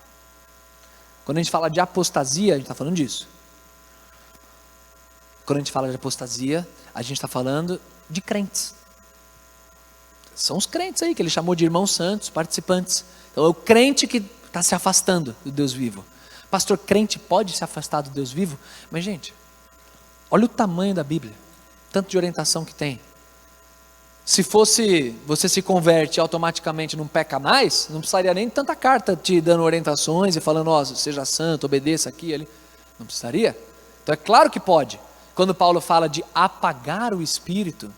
Quando a gente fala de apostasia, a gente está falando disso. Quando a gente fala de apostasia, a gente está falando de crentes. São os crentes aí, que ele chamou de irmãos santos, participantes. Então é o crente que está se afastando do Deus vivo. Pastor, crente pode se afastar do Deus vivo? Mas gente, olha o tamanho da Bíblia, tanto de orientação que tem. Se fosse, você se converte automaticamente não peca mais, não precisaria nem de tanta carta te dando orientações e falando, seja santo, obedeça aqui e ali. Não precisaria? Então é claro que pode. Quando Paulo fala de apagar o Espírito,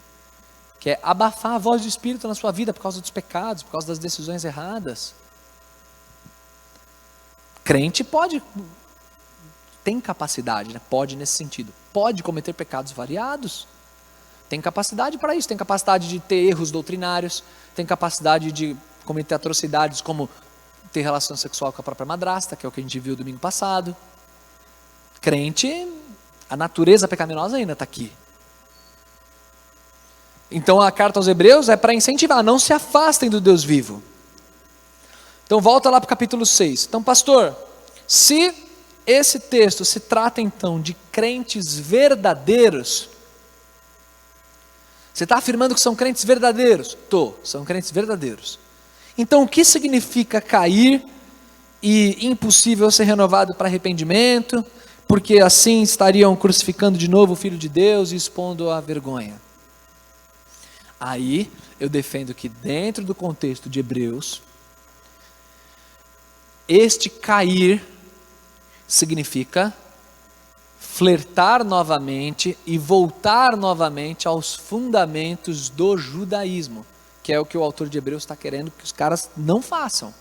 que é abafar a voz do Espírito na sua vida por causa dos pecados, por causa das decisões erradas. Crente pode, tem capacidade, né? Pode nesse sentido, pode cometer pecados variados. Tem capacidade para isso, tem capacidade de ter erros doutrinários, tem capacidade de cometer atrocidades como ter relação sexual com a própria madrasta, que é o que a gente viu domingo passado. Crente, a natureza pecaminosa ainda está aqui. Então a carta aos Hebreus é para incentivar, não se afastem do Deus vivo. Então volta lá para o capítulo 6. Então pastor, se esse texto se trata então de crentes verdadeiros, você está afirmando que são crentes verdadeiros? São crentes verdadeiros. Então o que significa cair e impossível ser renovado para arrependimento, porque assim estariam crucificando de novo o Filho de Deus e expondo a vergonha. Aí eu defendo que dentro do contexto de Hebreus, este cair significa flertar novamente e voltar novamente aos fundamentos do judaísmo, que é o que o autor de Hebreus está querendo que os caras não façam.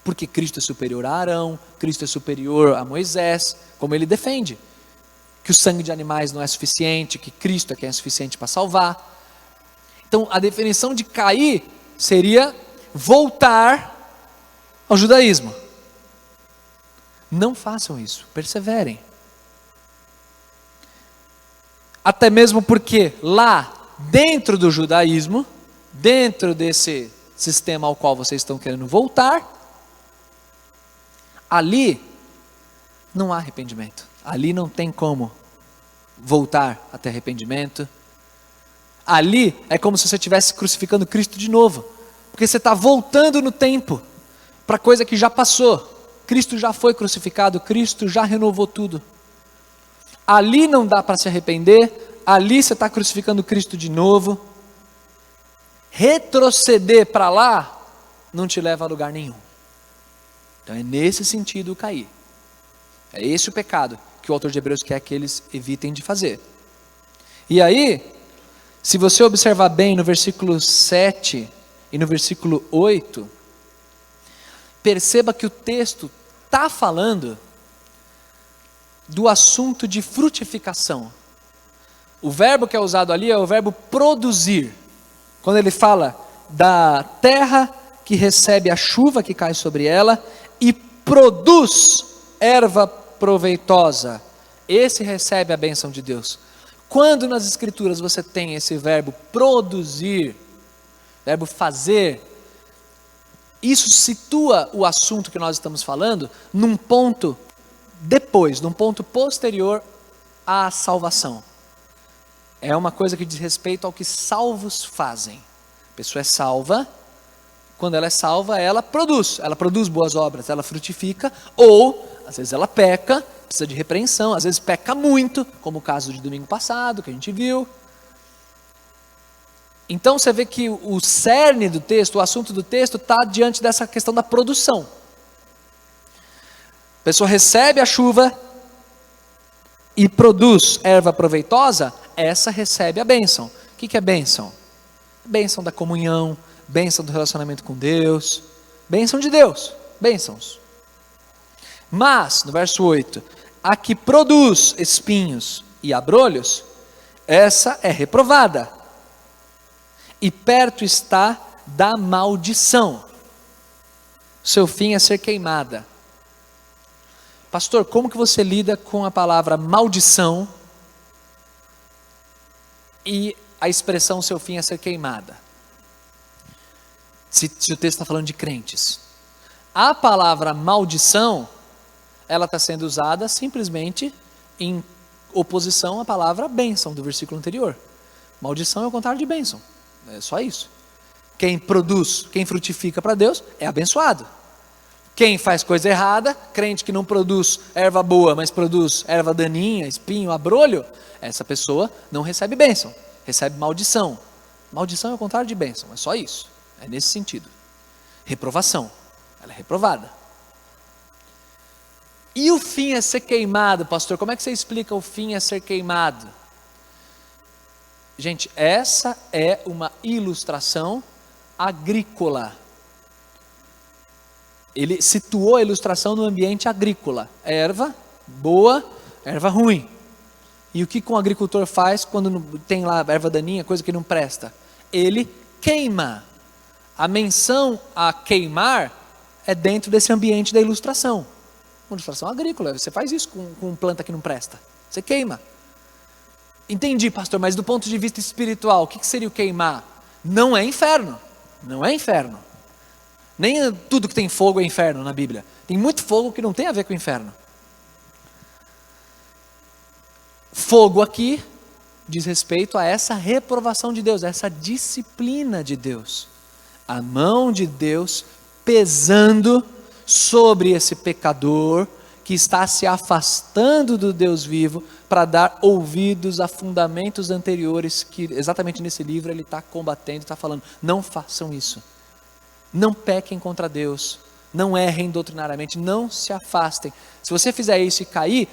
Porque Cristo é superior a Arão, Cristo é superior a Moisés, como ele defende. Que o sangue de animais não é suficiente, que Cristo é quem é suficiente para salvar. Então, a definição de cair seria voltar ao judaísmo. Não façam isso, perseverem. Até mesmo porque lá, dentro do judaísmo, dentro desse sistema ao qual vocês estão querendo voltar, ali não há arrependimento. Ali não tem como voltar até arrependimento. Ali é como se você estivesse crucificando Cristo de novo. Porque você está voltando no tempo para coisa que já passou. Cristo já foi crucificado, Cristo já renovou tudo. Ali não dá para se arrepender, ali você está crucificando Cristo de novo. Retroceder para lá não te leva a lugar nenhum. Então é nesse sentido cair. É esse o pecado que o autor de Hebreus quer que eles evitem de fazer. E aí, se você observar bem no versículo 7 e no versículo 8, perceba que o texto está falando do assunto de frutificação. O verbo que é usado ali é o verbo produzir. Quando ele fala da terra que recebe a chuva que cai sobre ela e produz erva proveitosa, esse recebe a bênção de Deus. Quando nas escrituras você tem esse verbo produzir, verbo fazer, isso situa o assunto que nós estamos falando num ponto depois, num ponto posterior à salvação. É uma coisa que diz respeito ao que salvos fazem. A pessoa é salva, quando ela é salva, ela produz boas obras, ela frutifica, ou às vezes ela peca, precisa de repreensão, às vezes peca muito, como o caso de domingo passado, que a gente viu. Então você vê que o cerne do texto, o assunto do texto está diante dessa questão da produção. A pessoa recebe a chuva e produz erva proveitosa, essa recebe a bênção. O que é bênção? Bênção da comunhão, bênção do relacionamento com Deus, bênção de Deus, bênçãos. Mas, no verso 8, a que produz espinhos e abrolhos, essa é reprovada. E perto está da maldição. Seu fim é ser queimada. Pastor, como que você lida com a palavra maldição e a expressão seu fim é ser queimada? Se o texto está falando de crentes. A palavra maldição, ela está sendo usada simplesmente em oposição à palavra bênção do versículo anterior. Maldição é o contrário de bênção. É só isso. Quem produz, quem frutifica para Deus é abençoado. Quem faz coisa errada, crente que não produz erva boa, mas produz erva daninha, espinho, abrolho, essa pessoa não recebe bênção, recebe maldição. Maldição é o contrário de bênção, é só isso. É nesse sentido. Reprovação, ela é reprovada. E o fim é ser queimado, pastor? Como é que você explica o fim é ser queimado? Gente, essa é uma ilustração agrícola. Ele situou a ilustração no ambiente agrícola. Erva boa, erva ruim. E o que um agricultor faz quando tem lá erva daninha, coisa que não presta? Ele queima. A menção a queimar é dentro desse ambiente da ilustração. Uma ilustração agrícola, você faz isso com planta que não presta. Você queima. Entendi, pastor, mas do ponto de vista espiritual, o que seria o queimar? Não é inferno. Não é inferno. Nem tudo que tem fogo é inferno na Bíblia. Tem muito fogo que não tem a ver com o inferno. Fogo aqui diz respeito a essa reprovação de Deus, a essa disciplina de Deus. A mão de Deus pesando sobre esse pecador que está se afastando do Deus vivo para dar ouvidos a fundamentos anteriores que exatamente nesse livro ele está combatendo, está falando, não façam isso, não pequem contra Deus, não errem doutrinariamente, não se afastem. Se você fizer isso e cair,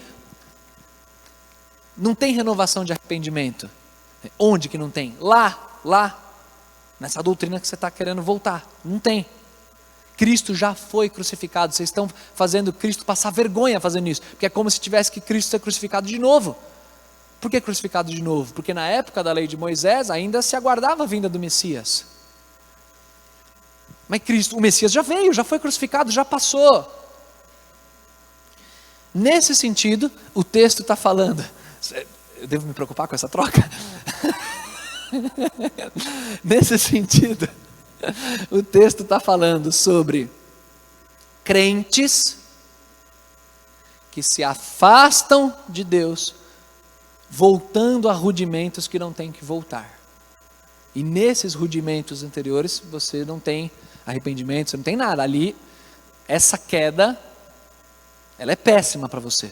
não tem renovação de arrependimento. Onde que não tem? Lá, nessa doutrina que você está querendo voltar, não tem. Cristo já foi crucificado, vocês estão fazendo Cristo passar vergonha fazendo isso, porque é como se tivesse que Cristo ser crucificado de novo. Por que crucificado de novo? Porque na época da lei de Moisés ainda se aguardava a vinda do Messias. Mas Cristo, o Messias já veio, já foi crucificado, já passou. Nesse sentido, o texto está falando, eu devo me preocupar com essa troca? Nesse sentido, o texto está falando sobre crentes que se afastam de Deus, voltando a rudimentos que não tem que voltar. E nesses rudimentos anteriores, você não tem arrependimento, você não tem nada. Ali, essa queda, ela é péssima para você.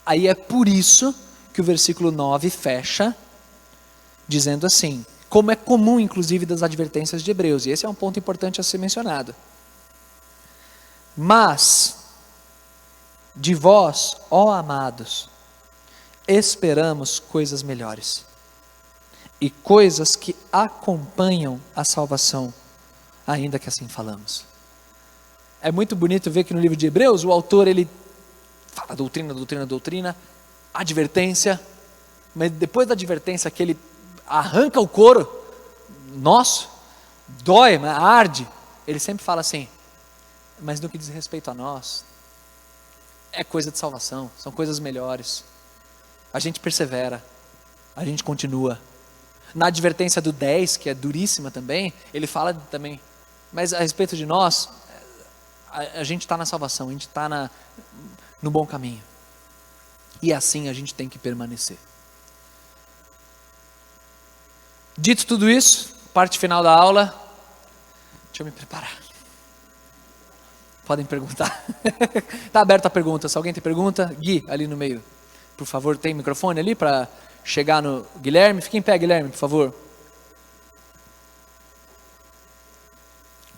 Aí é por isso que o versículo 9 fecha, dizendo assim, como é comum, inclusive, das advertências de Hebreus, e esse é um ponto importante a ser mencionado. Mas, de vós, ó amados, esperamos coisas melhores, e coisas que acompanham a salvação, ainda que assim falamos. É muito bonito ver que no livro de Hebreus, o autor, ele fala doutrina, advertência, mas depois da advertência que ele arranca o couro nosso, dói, arde, ele sempre fala assim, mas no que diz respeito a nós, é coisa de salvação, são coisas melhores, a gente persevera, a gente continua. Na advertência do 10, que é duríssima também, ele fala também, mas a respeito de nós, a gente está na salvação, a gente está no bom caminho, e assim a gente tem que permanecer. Dito tudo isso, parte final da aula, deixa eu me preparar. Podem perguntar. Está aberta a pergunta, se alguém tem pergunta, Gui, ali no meio. Por favor, tem microfone ali para chegar no Guilherme? Fique em pé, Guilherme, por favor.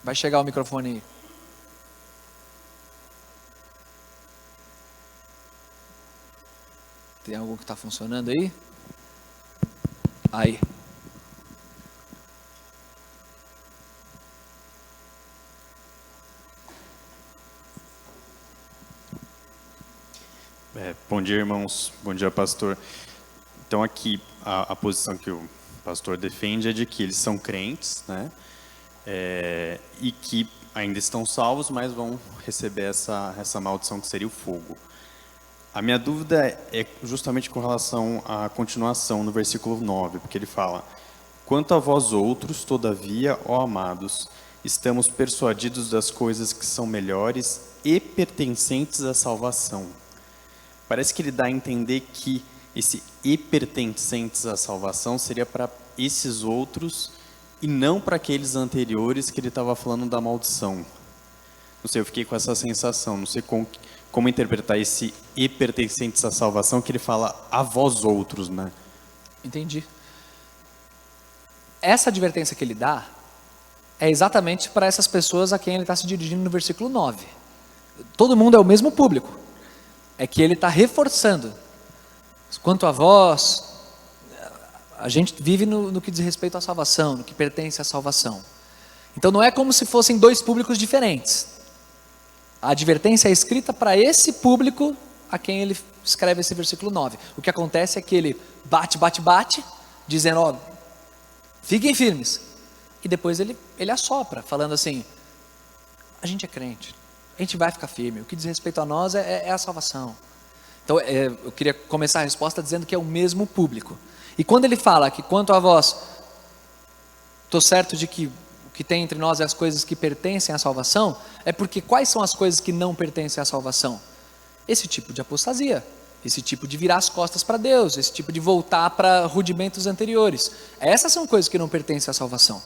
Vai chegar o microfone aí. Tem algo que está funcionando aí? Aí. Bom dia, irmãos. Bom dia, pastor. Então, aqui, a posição que o pastor defende é de que eles são crentes, né? E que ainda estão salvos, mas vão receber essa maldição que seria o fogo. A minha dúvida é justamente com relação à continuação no versículo 9, porque ele fala, quanto a vós outros, todavia, ó amados, estamos persuadidos das coisas que são melhores e pertencentes à salvação. Parece que ele dá a entender que esse e pertencentes à salvação seria para esses outros e não para aqueles anteriores que ele estava falando da maldição. Não sei, eu fiquei com essa sensação, não sei como interpretar esse e pertencentes à salvação que ele fala a vós outros, né? Entendi. Essa advertência que ele dá é exatamente para essas pessoas a quem ele está se dirigindo no versículo 9. Todo mundo é o mesmo público. É que ele está reforçando. Quanto a vós, a gente vive no que diz respeito à salvação, no que pertence à salvação. Então não é como se fossem dois públicos diferentes. A advertência é escrita para esse público a quem ele escreve esse versículo 9. O que acontece é que ele bate, dizendo, ó, fiquem firmes. E depois ele assopra, falando assim, a gente é crente. A gente vai ficar firme, o que diz respeito a nós é a salvação. Então eu queria começar a resposta dizendo que é o mesmo público. E quando ele fala que quanto a vós, estou certo de que o que tem entre nós é as coisas que pertencem à salvação, é porque quais são as coisas que não pertencem à salvação? Esse tipo de apostasia, esse tipo de virar as costas para Deus, esse tipo de voltar para rudimentos anteriores. Essas são coisas que não pertencem à salvação.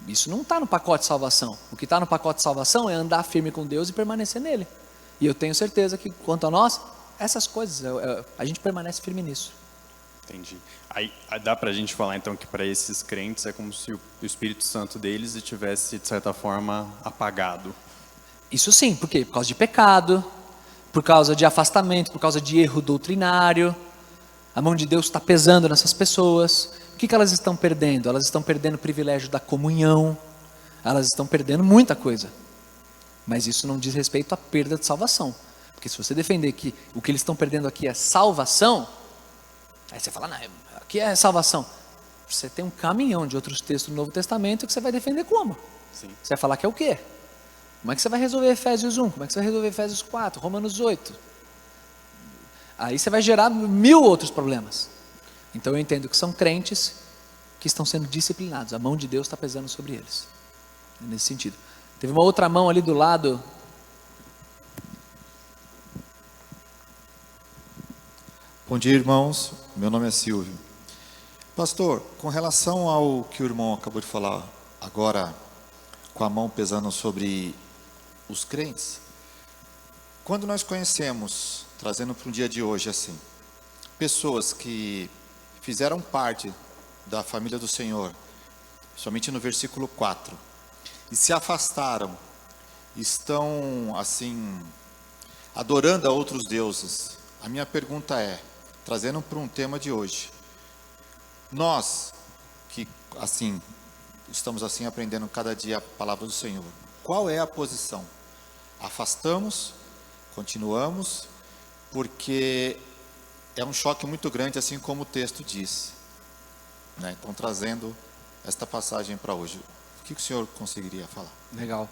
Isso não está no pacote de salvação. O que está no pacote de salvação é andar firme com Deus e permanecer nele. E eu tenho certeza que, quanto a nós, essas coisas, a gente permanece firme nisso. Entendi. Aí dá para a gente falar então que para esses crentes é como se o Espírito Santo deles estivesse, de certa forma, apagado. Isso sim, por quê? Por causa de pecado, por causa de afastamento, por causa de erro doutrinário. A mão de Deus está pesando nessas pessoas. O que elas estão perdendo? Elas estão perdendo o privilégio da comunhão. Elas estão perdendo muita coisa. Mas isso não diz respeito à perda de salvação. Porque se você defender que o que eles estão perdendo aqui é salvação, aí você fala, não, aqui é salvação. Você tem um caminhão de outros textos do Novo Testamento que você vai defender como? Sim. Você vai falar que é o quê? Como é que você vai resolver Efésios 1? Como é que você vai resolver Efésios 4? Romanos 8? Aí você vai gerar 1000 outros problemas. Então eu entendo que são crentes que estão sendo disciplinados. A mão de Deus está pesando sobre eles. Nesse sentido. Teve uma outra mão ali do lado. Bom dia, irmãos. Meu nome é Silvio. Pastor, com relação ao que o irmão acabou de falar agora, com a mão pesando sobre os crentes, quando nós conhecemos, trazendo para o dia de hoje assim, pessoas que fizeram parte da família do Senhor, somente no versículo 4, e se afastaram, estão assim, adorando a outros deuses, a minha pergunta é, trazendo para um tema de hoje, nós que assim, estamos assim aprendendo cada dia a palavra do Senhor, qual é a posição? Afastamos, continuamos, porque é um choque muito grande, assim como o texto diz, né? Então trazendo esta passagem para hoje, o que o senhor conseguiria falar? Legal.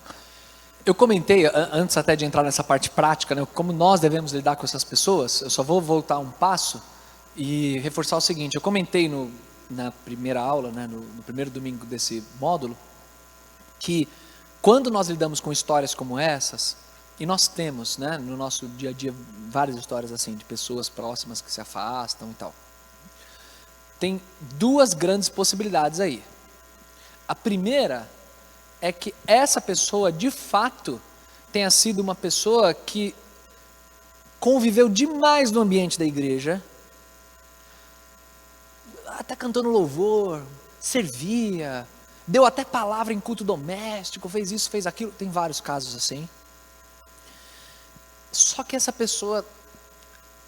Eu comentei, antes até de entrar nessa parte prática, né, como nós devemos lidar com essas pessoas. Eu só vou voltar um passo e reforçar o seguinte. Eu comentei na primeira aula, né, no primeiro domingo desse módulo, que quando nós lidamos com histórias como essas, e nós temos, né, no nosso dia a dia várias histórias assim, de pessoas próximas que se afastam e tal. Tem duas grandes possibilidades aí. A primeira é que essa pessoa, de fato, tenha sido uma pessoa que conviveu demais no ambiente da igreja, até cantando louvor, servia, deu até palavra em culto doméstico, fez isso, fez aquilo, tem vários casos assim. Só que essa pessoa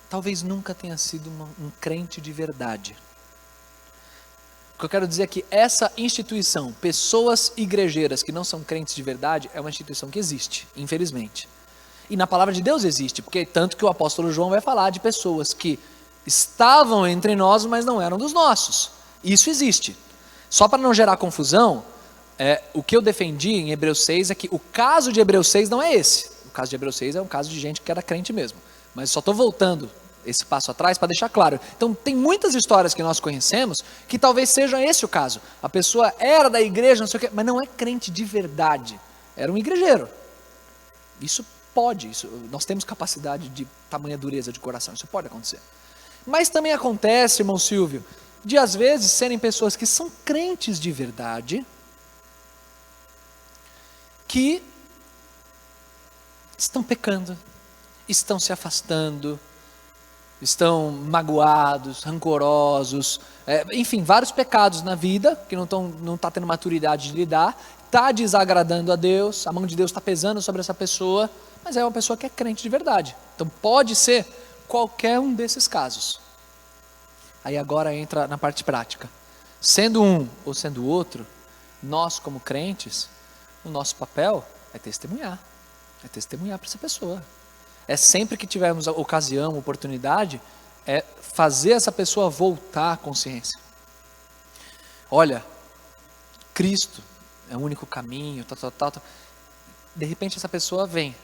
talvez nunca tenha sido um crente de verdade. O que eu quero dizer é que essa instituição, pessoas igrejeiras que não são crentes de verdade, é uma instituição que existe, infelizmente. E na palavra de Deus existe, porque tanto que o apóstolo João vai falar de pessoas que estavam entre nós, mas não eram dos nossos. Isso existe. Só para não gerar confusão, o que eu defendi em Hebreus 6 é que o caso de Hebreus 6 não é esse. O caso de Hebreus 6 é um caso de gente que era crente mesmo. Mas só estou voltando esse passo atrás para deixar claro. Então tem muitas histórias que nós conhecemos que talvez seja esse o caso. A pessoa era da igreja, não sei o quê, mas não é crente de verdade. Era um igrejeiro. Isso pode, nós temos capacidade de tamanha dureza de coração, isso pode acontecer. Mas também acontece, irmão Silvio, de às vezes serem pessoas que são crentes de verdade, que estão pecando, estão se afastando, estão magoados, rancorosos, enfim, vários pecados na vida, que não está tendo maturidade de lidar, está desagradando a Deus, a mão de Deus está pesando sobre essa pessoa, mas é uma pessoa que é crente de verdade. Então pode ser qualquer um desses casos. Aí agora entra na parte prática. Sendo um ou sendo outro, nós como crentes, o nosso papel é testemunhar para essa pessoa. É sempre que tivermos a ocasião, oportunidade, é fazer essa pessoa voltar à consciência. Olha, Cristo é o único caminho, tal. De repente essa pessoa vem.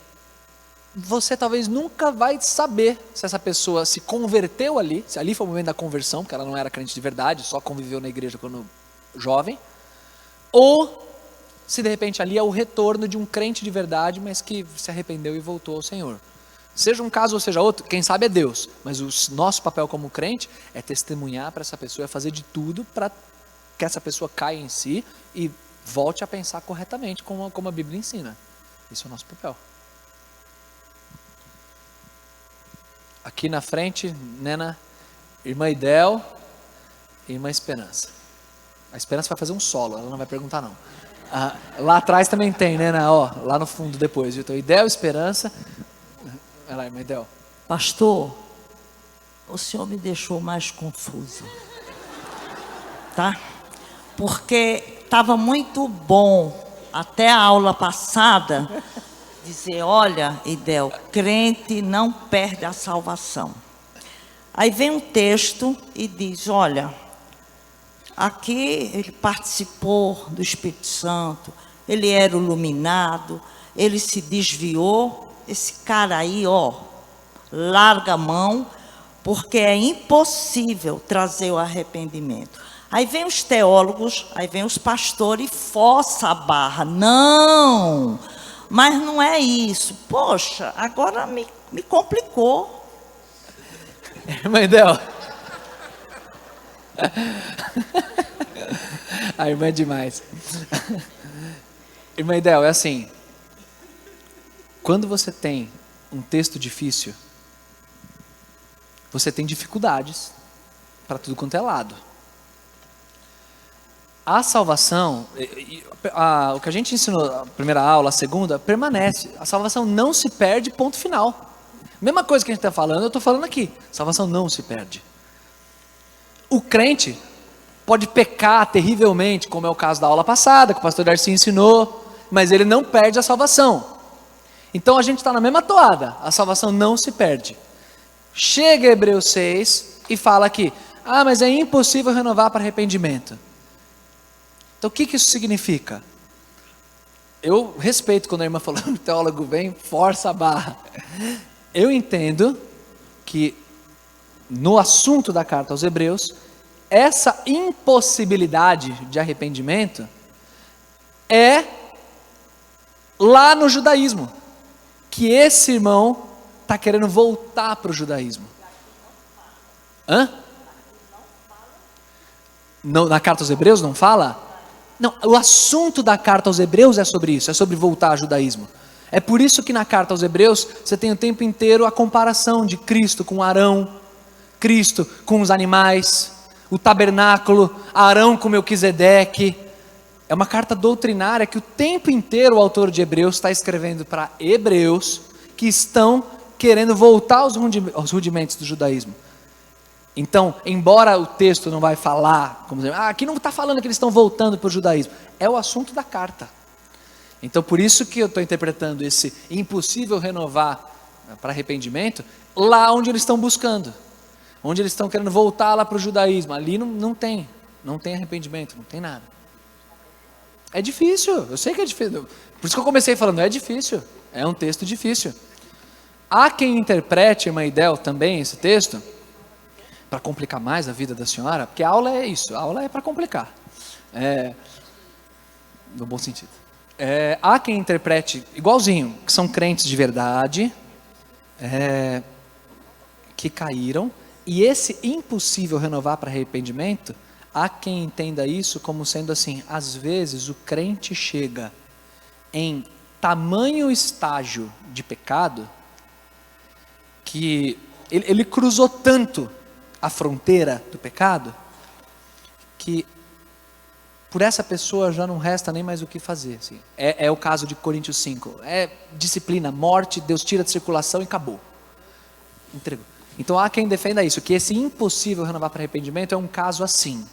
Você talvez nunca vai saber se essa pessoa se converteu ali, se ali foi o momento da conversão, porque ela não era crente de verdade, só conviveu na igreja quando jovem, ou se de repente ali é o retorno de um crente de verdade, mas que se arrependeu e voltou ao Senhor. Seja um caso ou seja outro, quem sabe é Deus, mas o nosso papel como crente é testemunhar para essa pessoa, é fazer de tudo para que essa pessoa caia em si e volte a pensar corretamente como a Bíblia ensina. Esse é o nosso papel. Aqui na frente, Nena, irmã Idel e irmã Esperança. A Esperança vai fazer um solo, ela não vai perguntar não. Lá atrás também tem, Nena, ó, lá no fundo depois. Então, Idel, Esperança. Vai lá, irmã Idel. Pastor, o senhor me deixou mais confusa, tá? Porque estava muito bom até a aula passada dizer, olha, Idel, crente não perde a salvação. Aí vem um texto e diz, olha, aqui ele participou do Espírito Santo, ele era iluminado, ele se desviou, esse cara aí, ó, larga a mão, porque é impossível trazer o arrependimento. Aí vem os teólogos, aí vem os pastores e força a barra. Não, mas não é isso. Poxa, agora me complicou. Irmã Idel. A irmã é demais. Irmã Idel, é assim. Quando você tem um texto difícil, você tem dificuldades para tudo quanto é lado. A salvação, o que a gente ensinou na primeira aula, a segunda, permanece. A salvação não se perde, ponto final. Mesma coisa que a gente está falando, eu estou falando aqui. Salvação não se perde. O crente pode pecar terrivelmente, como é o caso da aula passada, que o pastor Darcy ensinou, mas ele não perde a salvação. Então a gente está na mesma toada, a salvação não se perde. Chega Hebreus 6 e fala aqui, mas é impossível renovar para arrependimento. Então o que isso significa? Eu respeito quando a irmã falou, o teólogo vem, força a barra. Eu entendo que no assunto da carta aos Hebreus, essa impossibilidade de arrependimento é lá no judaísmo, que esse irmão está querendo voltar para o judaísmo. Não, na carta aos Hebreus não fala? Não, o assunto da carta aos Hebreus é sobre isso, é sobre voltar ao judaísmo. É por isso que na carta aos Hebreus você tem o tempo inteiro a comparação de Cristo com Arão, Cristo com os animais, o tabernáculo, Arão com Melquisedeque. É uma carta doutrinária que o tempo inteiro o autor de Hebreus está escrevendo para hebreus que estão querendo voltar aos rudimentos do judaísmo. Então, embora o texto não vai falar, como dizer, aqui não está falando que eles estão voltando para o judaísmo, é o assunto da carta. Então, por isso que eu estou interpretando esse impossível renovar para arrependimento, lá onde eles estão buscando, onde eles estão querendo voltar lá para o judaísmo, ali não tem arrependimento, não tem nada. É difícil, eu sei que é difícil, por isso que eu comecei falando, é difícil, é um texto difícil. Há quem interprete, irmã Idel, também esse texto, para complicar mais a vida da senhora, porque a aula é isso, a aula é para complicar, no bom sentido. Há quem interprete igualzinho, que são crentes de verdade, que caíram, e esse impossível renovar para arrependimento, há quem entenda isso como sendo assim, às vezes o crente chega em tamanho estágio de pecado, que ele cruzou tanto a fronteira do pecado, que por essa pessoa já não resta nem mais o que fazer. Assim. É o caso de Coríntios 5. É disciplina, morte, Deus tira de circulação e acabou. Entregou. Então há quem defenda isso, que esse impossível renovar para arrependimento é um caso assim.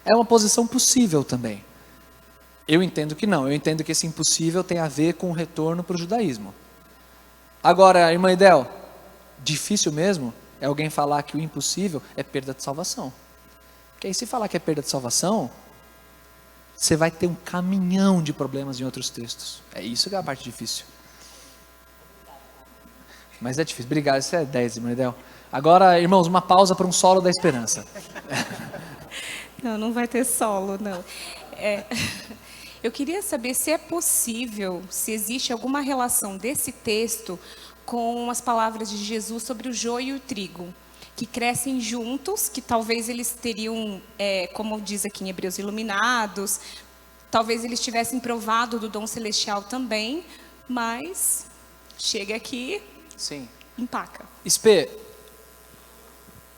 É uma posição possível também. Eu entendo que não, eu entendo que esse impossível tem a ver com o retorno para o judaísmo. Agora, irmã Idel, difícil mesmo é alguém falar que o impossível é perda de salvação. Porque aí se falar que é perda de salvação, você vai ter um caminhão de problemas em outros textos. É isso que é a parte difícil. Mas é difícil. Obrigado, isso é 10, irmã Idel. Agora, irmãos, uma pausa para um solo da esperança. Não vai ter solo, não. Eu queria saber se é possível, se existe alguma relação desse texto com as palavras de Jesus sobre o joio e o trigo, que crescem juntos, que talvez eles teriam, como diz aqui em Hebreus, iluminados, talvez eles tivessem provado do dom celestial também, mas chega aqui, Sim. empaca. Spê,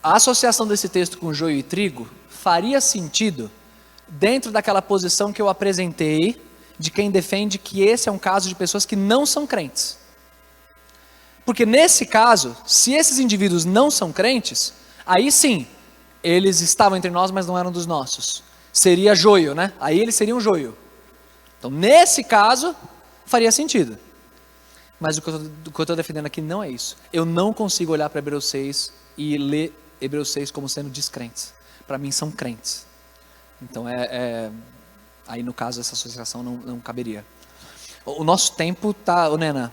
a associação desse texto com joio e trigo faria sentido dentro daquela posição que eu apresentei de quem defende que esse é um caso de pessoas que não são crentes. Porque nesse caso, se esses indivíduos não são crentes, aí sim, eles estavam entre nós, mas não eram dos nossos. Seria joio, né? Aí eles seriam joio. Então, nesse caso, faria sentido. Mas o que eu estou defendendo aqui não é isso. Eu não consigo olhar para Hebreus 6 e ler Hebreus 6 como sendo descrentes. Para mim, são crentes. Então, aí no caso, essa associação não caberia. O nosso tempo tá... Ô, Nena,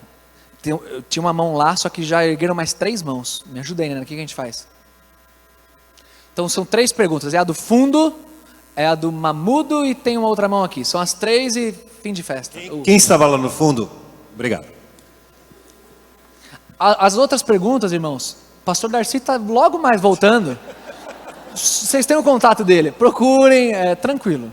eu tinha uma mão lá, só que já ergueram mais 3 mãos. Me ajuda aí, Nena, o que a gente faz? Então, são 3 perguntas. É a do fundo, é a do mamudo e tem uma outra mão aqui. São as 3 e fim de festa. Quem estava lá no fundo? Obrigado. As outras perguntas, irmãos, o pastor Darcy está logo mais voltando. Vocês têm o contato dele, procurem, tranquilo.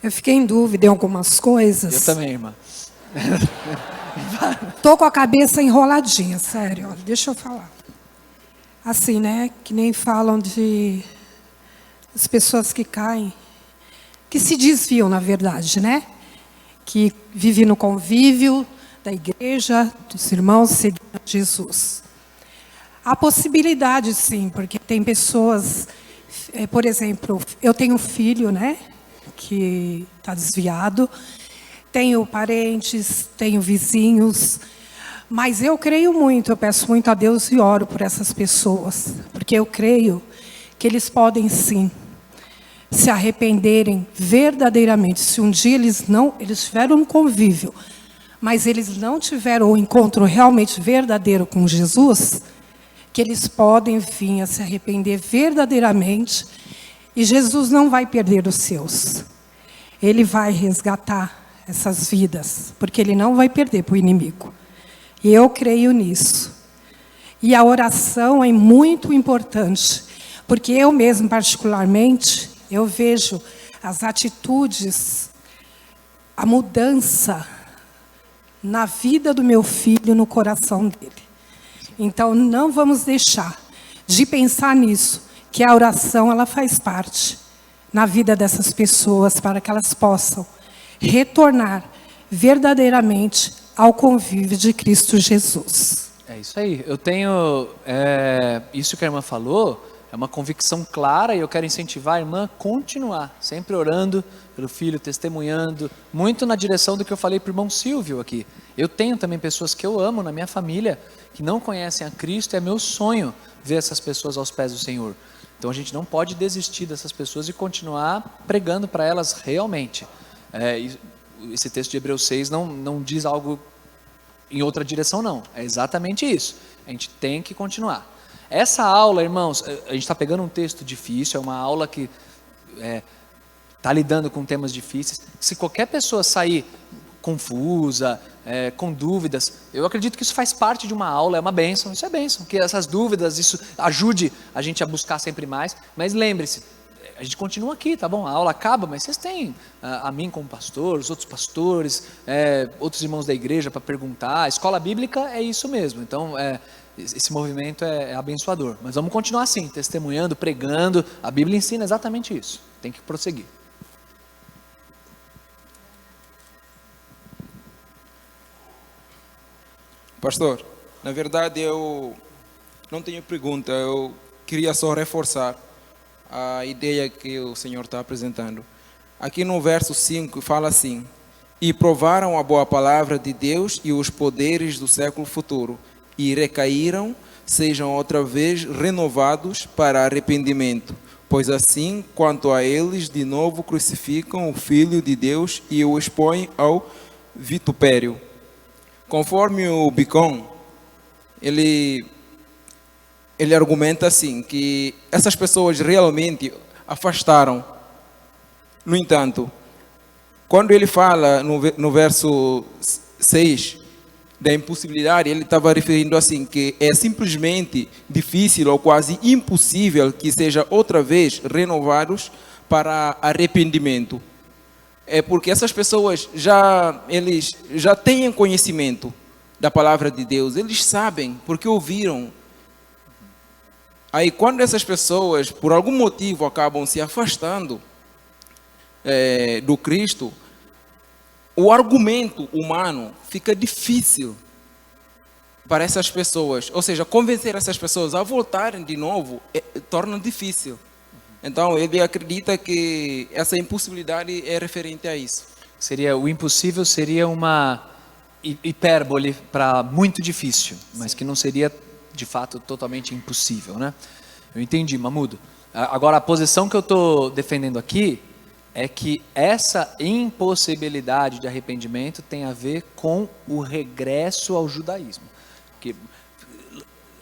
Eu fiquei em dúvida em algumas coisas. Eu também, irmã. Tô com a cabeça enroladinha, sério. Olha, deixa eu falar. Assim, né? Que nem falam de as pessoas que caem, que se desviam, na verdade, né? Que vivem no convívio da igreja, dos irmãos seguindo Jesus. Há possibilidade, sim, porque tem pessoas, por exemplo, eu tenho um filho, né? Que está desviado, tenho parentes, tenho vizinhos, mas eu creio muito, eu peço muito a Deus e oro por essas pessoas, porque eu creio que eles podem sim se arrependerem verdadeiramente. Se um dia eles tiveram um convívio, mas eles não tiveram um encontro realmente verdadeiro com Jesus, que eles podem vir a se arrepender verdadeiramente. E Jesus não vai perder os seus. Ele vai resgatar essas vidas, porque Ele não vai perder para o inimigo. E eu creio nisso. E a oração é muito importante, porque eu mesmo, particularmente, eu vejo as atitudes, a mudança na vida do meu filho, no coração dele. Então, não vamos deixar de pensar nisso, que a oração ela faz parte na vida dessas pessoas para que elas possam retornar verdadeiramente ao convívio de Cristo Jesus. É isso aí. Eu tenho isso que a irmã falou, é uma convicção clara e eu quero incentivar a irmã a continuar, sempre orando pelo filho, testemunhando, muito na direção do que eu falei para o irmão Silvio aqui. Eu tenho também pessoas que eu amo na minha família que não conhecem a Cristo e é meu sonho ver essas pessoas aos pés do Senhor. Então a gente não pode desistir dessas pessoas e continuar pregando para elas realmente. Esse texto de Hebreus 6 não diz algo em outra direção, não. É exatamente isso. A gente tem que continuar. Essa aula, irmãos, a gente está pegando um texto difícil, é uma aula que está lidando com temas difíceis. Se qualquer pessoa sair confusa, com dúvidas, eu acredito que isso faz parte de uma aula, é uma bênção, isso é bênção, que essas dúvidas, isso ajude a gente a buscar sempre mais, mas lembre-se, a gente continua aqui, tá bom? A aula acaba, mas vocês têm a mim como pastor, os outros pastores, outros irmãos da igreja para perguntar, a escola bíblica é isso mesmo, então esse movimento é abençoador, mas vamos continuar assim, testemunhando, pregando, a Bíblia ensina exatamente isso, tem que prosseguir. Pastor, na verdade eu não tenho pergunta, eu queria só reforçar a ideia que o Senhor está apresentando. Aqui no verso 5 fala assim: e provaram a boa palavra de Deus e os poderes do século futuro, e recaíram, sejam outra vez renovados para arrependimento, pois assim, quanto a eles, de novo crucificam o Filho de Deus e o expõem ao vitupério. Conforme o Bicon, ele argumenta assim, que essas pessoas realmente afastaram. No entanto, quando ele fala no verso 6, da impossibilidade, ele estava referindo assim, que é simplesmente difícil ou quase impossível que seja outra vez renovados para arrependimento. É porque essas pessoas eles já têm conhecimento da palavra de Deus, eles sabem, porque ouviram. Aí quando essas pessoas, por algum motivo, acabam se afastando do Cristo, o argumento humano fica difícil para essas pessoas. Ou seja, convencer essas pessoas a voltarem de novo torna difícil. Então, ele acredita que essa impossibilidade é referente a isso. O impossível seria uma hipérbole para muito difícil, mas que não seria, de fato, totalmente impossível, né? Eu entendi, Mamudo. Agora, a posição que eu estou defendendo aqui é que essa impossibilidade de arrependimento tem a ver com o regresso ao judaísmo. Que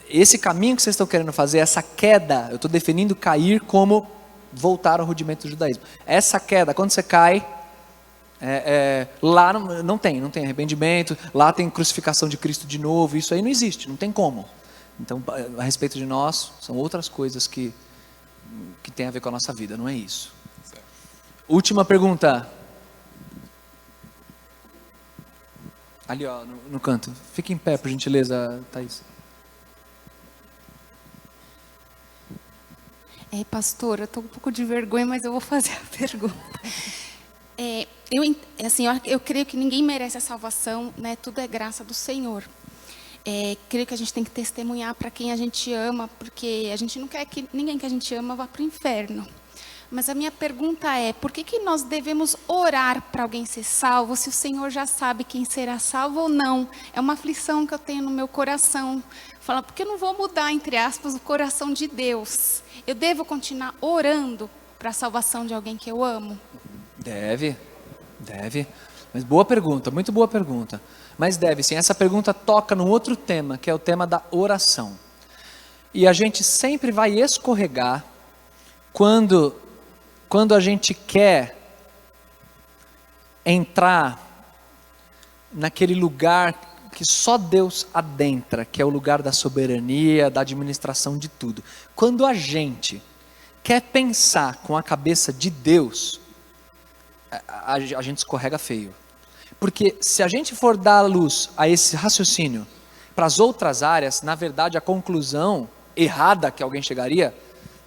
esse caminho que vocês estão querendo fazer, essa queda, eu estou definindo cair como voltar ao rudimento do judaísmo. Essa queda, quando você cai, lá não tem arrependimento, lá tem crucificação de Cristo de novo, isso aí não existe, não tem como. Então, a respeito de nós, são outras coisas que tem a ver com a nossa vida, não é isso. Última pergunta. Ali, ó, no canto. Fique em pé, por gentileza, Thaís. Pastor, eu estou um pouco de vergonha, mas eu vou fazer a pergunta. Eu creio que ninguém merece a salvação, né? Tudo é graça do Senhor. Creio que a gente tem que testemunhar para quem a gente ama, porque a gente não quer que ninguém que a gente ama vá para o inferno. Mas a minha pergunta é, por que nós devemos orar para alguém ser salvo, se o Senhor já sabe quem será salvo ou não? É uma aflição que eu tenho no meu coração. Fala, porque eu não vou mudar, entre aspas, o coração de Deus. Eu devo continuar orando para a salvação de alguém que eu amo? Deve. Mas boa pergunta, muito boa pergunta. Mas deve sim, essa pergunta toca num outro tema, que é o tema da oração. E a gente sempre vai escorregar quando a gente quer entrar naquele lugar que só Deus adentra, que é o lugar da soberania, da administração de tudo. Quando a gente quer pensar com a cabeça de Deus, a gente escorrega feio. Porque se a gente for dar luz a esse raciocínio para as outras áreas, na verdade a conclusão errada que alguém chegaria,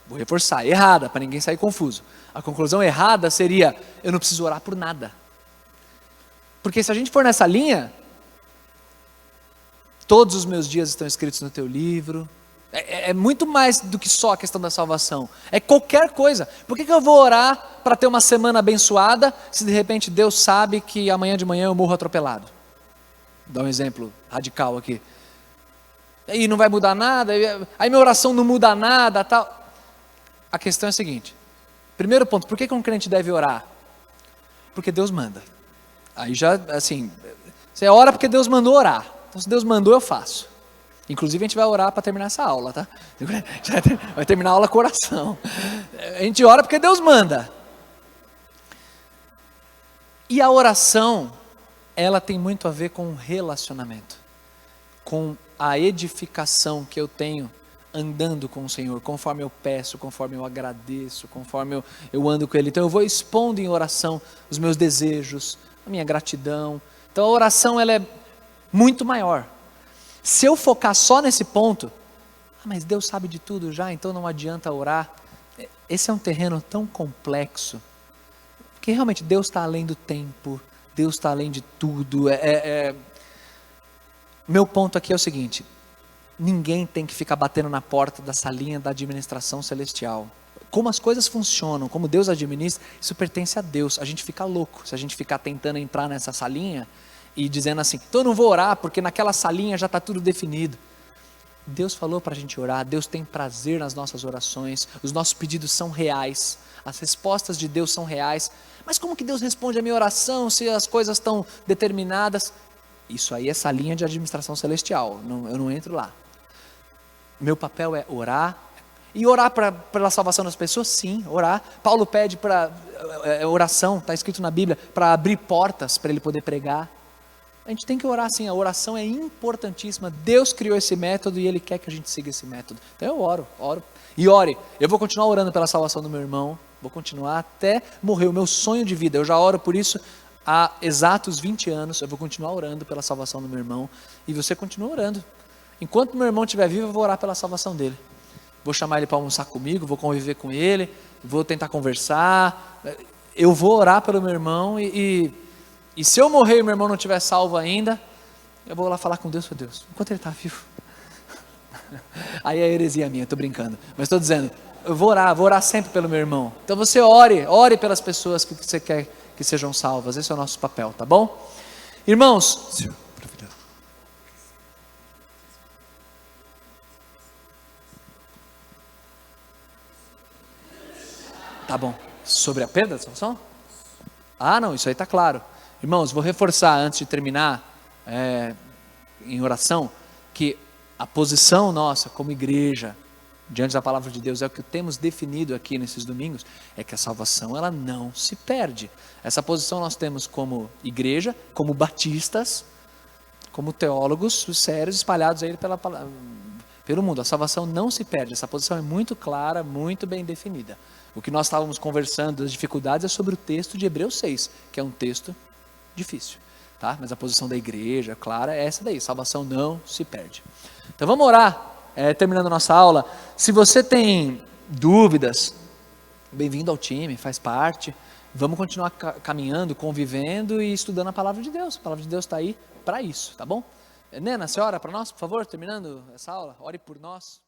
vou reforçar, errada, para ninguém sair confuso. A conclusão errada seria, eu não preciso orar por nada. Porque se a gente for nessa linha, todos os meus dias estão escritos no teu livro. É muito mais do que só a questão da salvação. É qualquer coisa. Por que eu vou orar para ter uma semana abençoada, se de repente Deus sabe que amanhã de manhã eu morro atropelado? Vou dar um exemplo radical aqui. Aí não vai mudar nada, aí minha oração não muda nada, tal. A questão é a seguinte. Primeiro ponto, por que um crente deve orar? Porque Deus manda. Aí já, assim, você ora porque Deus mandou orar. Então se Deus mandou, eu faço. Inclusive a gente vai orar para terminar essa aula, tá? Vai terminar a aula com oração. A gente ora porque Deus manda. E a oração, ela tem muito a ver com o relacionamento. Com a edificação que eu tenho andando com o Senhor, conforme eu peço, conforme eu agradeço, conforme eu ando com Ele. Então eu vou expondo em oração os meus desejos, a minha gratidão. Então a oração, ela é muito maior. Se eu focar só nesse ponto, mas Deus sabe de tudo já, então não adianta orar. Esse é um terreno tão complexo, porque realmente Deus está além do tempo, Deus está além de tudo. Meu ponto aqui é o seguinte, ninguém tem que ficar batendo na porta da salinha da administração celestial. Como as coisas funcionam, como Deus administra, isso pertence a Deus. A gente fica louco se a gente ficar tentando entrar nessa salinha e dizendo assim, então eu não vou orar porque naquela salinha já está tudo definido. Deus falou para a gente orar, Deus tem prazer nas nossas orações, os nossos pedidos são reais, as respostas de Deus são reais. Mas como que Deus responde a minha oração se as coisas estão determinadas? Isso aí é salinha de administração celestial, eu não entro lá. Meu papel é orar. E orar pela salvação das pessoas? Sim, orar. Paulo pede para oração, está escrito na Bíblia, para abrir portas para ele poder pregar. a gente tem que orar sim, a oração é importantíssima. Deus criou esse método e Ele quer que a gente siga esse método. Então eu oro. E ore, eu vou continuar orando pela salvação do meu irmão, vou continuar até morrer, o meu sonho de vida, eu já oro por isso há exatos 20 anos, eu vou continuar orando pela salvação do meu irmão, e você continua orando. Enquanto meu irmão estiver vivo, eu vou orar pela salvação dele. Vou chamar ele para almoçar comigo, vou conviver com ele, vou tentar conversar, eu vou orar pelo meu irmão, e se eu morrer e meu irmão não estiver salvo ainda, eu vou lá falar com Deus, Deus, enquanto ele está vivo. Aí é heresia minha, estou brincando, mas estou dizendo, eu vou orar sempre pelo meu irmão. Então você ore pelas pessoas que você quer que sejam salvas, esse é o nosso papel, tá bom? Irmãos, tá bom, sobre a perda da salvação? Ah não, isso aí está claro. Irmãos, vou reforçar antes de terminar em oração, que a posição nossa como igreja, diante da palavra de Deus, é o que temos definido aqui nesses domingos, é que a salvação ela não se perde. Essa posição nós temos como igreja, como batistas, como teólogos sérios espalhados aí pelo mundo. A salvação não se perde, essa posição é muito clara, muito bem definida. O que nós estávamos conversando das dificuldades é sobre o texto de Hebreus 6, que é um texto difícil, tá? Mas a posição da igreja, clara, é essa daí, salvação não se perde. Então vamos orar, terminando a nossa aula. Se você tem dúvidas, bem-vindo ao time, faz parte. Vamos continuar caminhando, convivendo e estudando a palavra de Deus. A palavra de Deus está aí para isso, tá bom? Nena, você ora para nós, por favor, terminando essa aula? Ore por nós.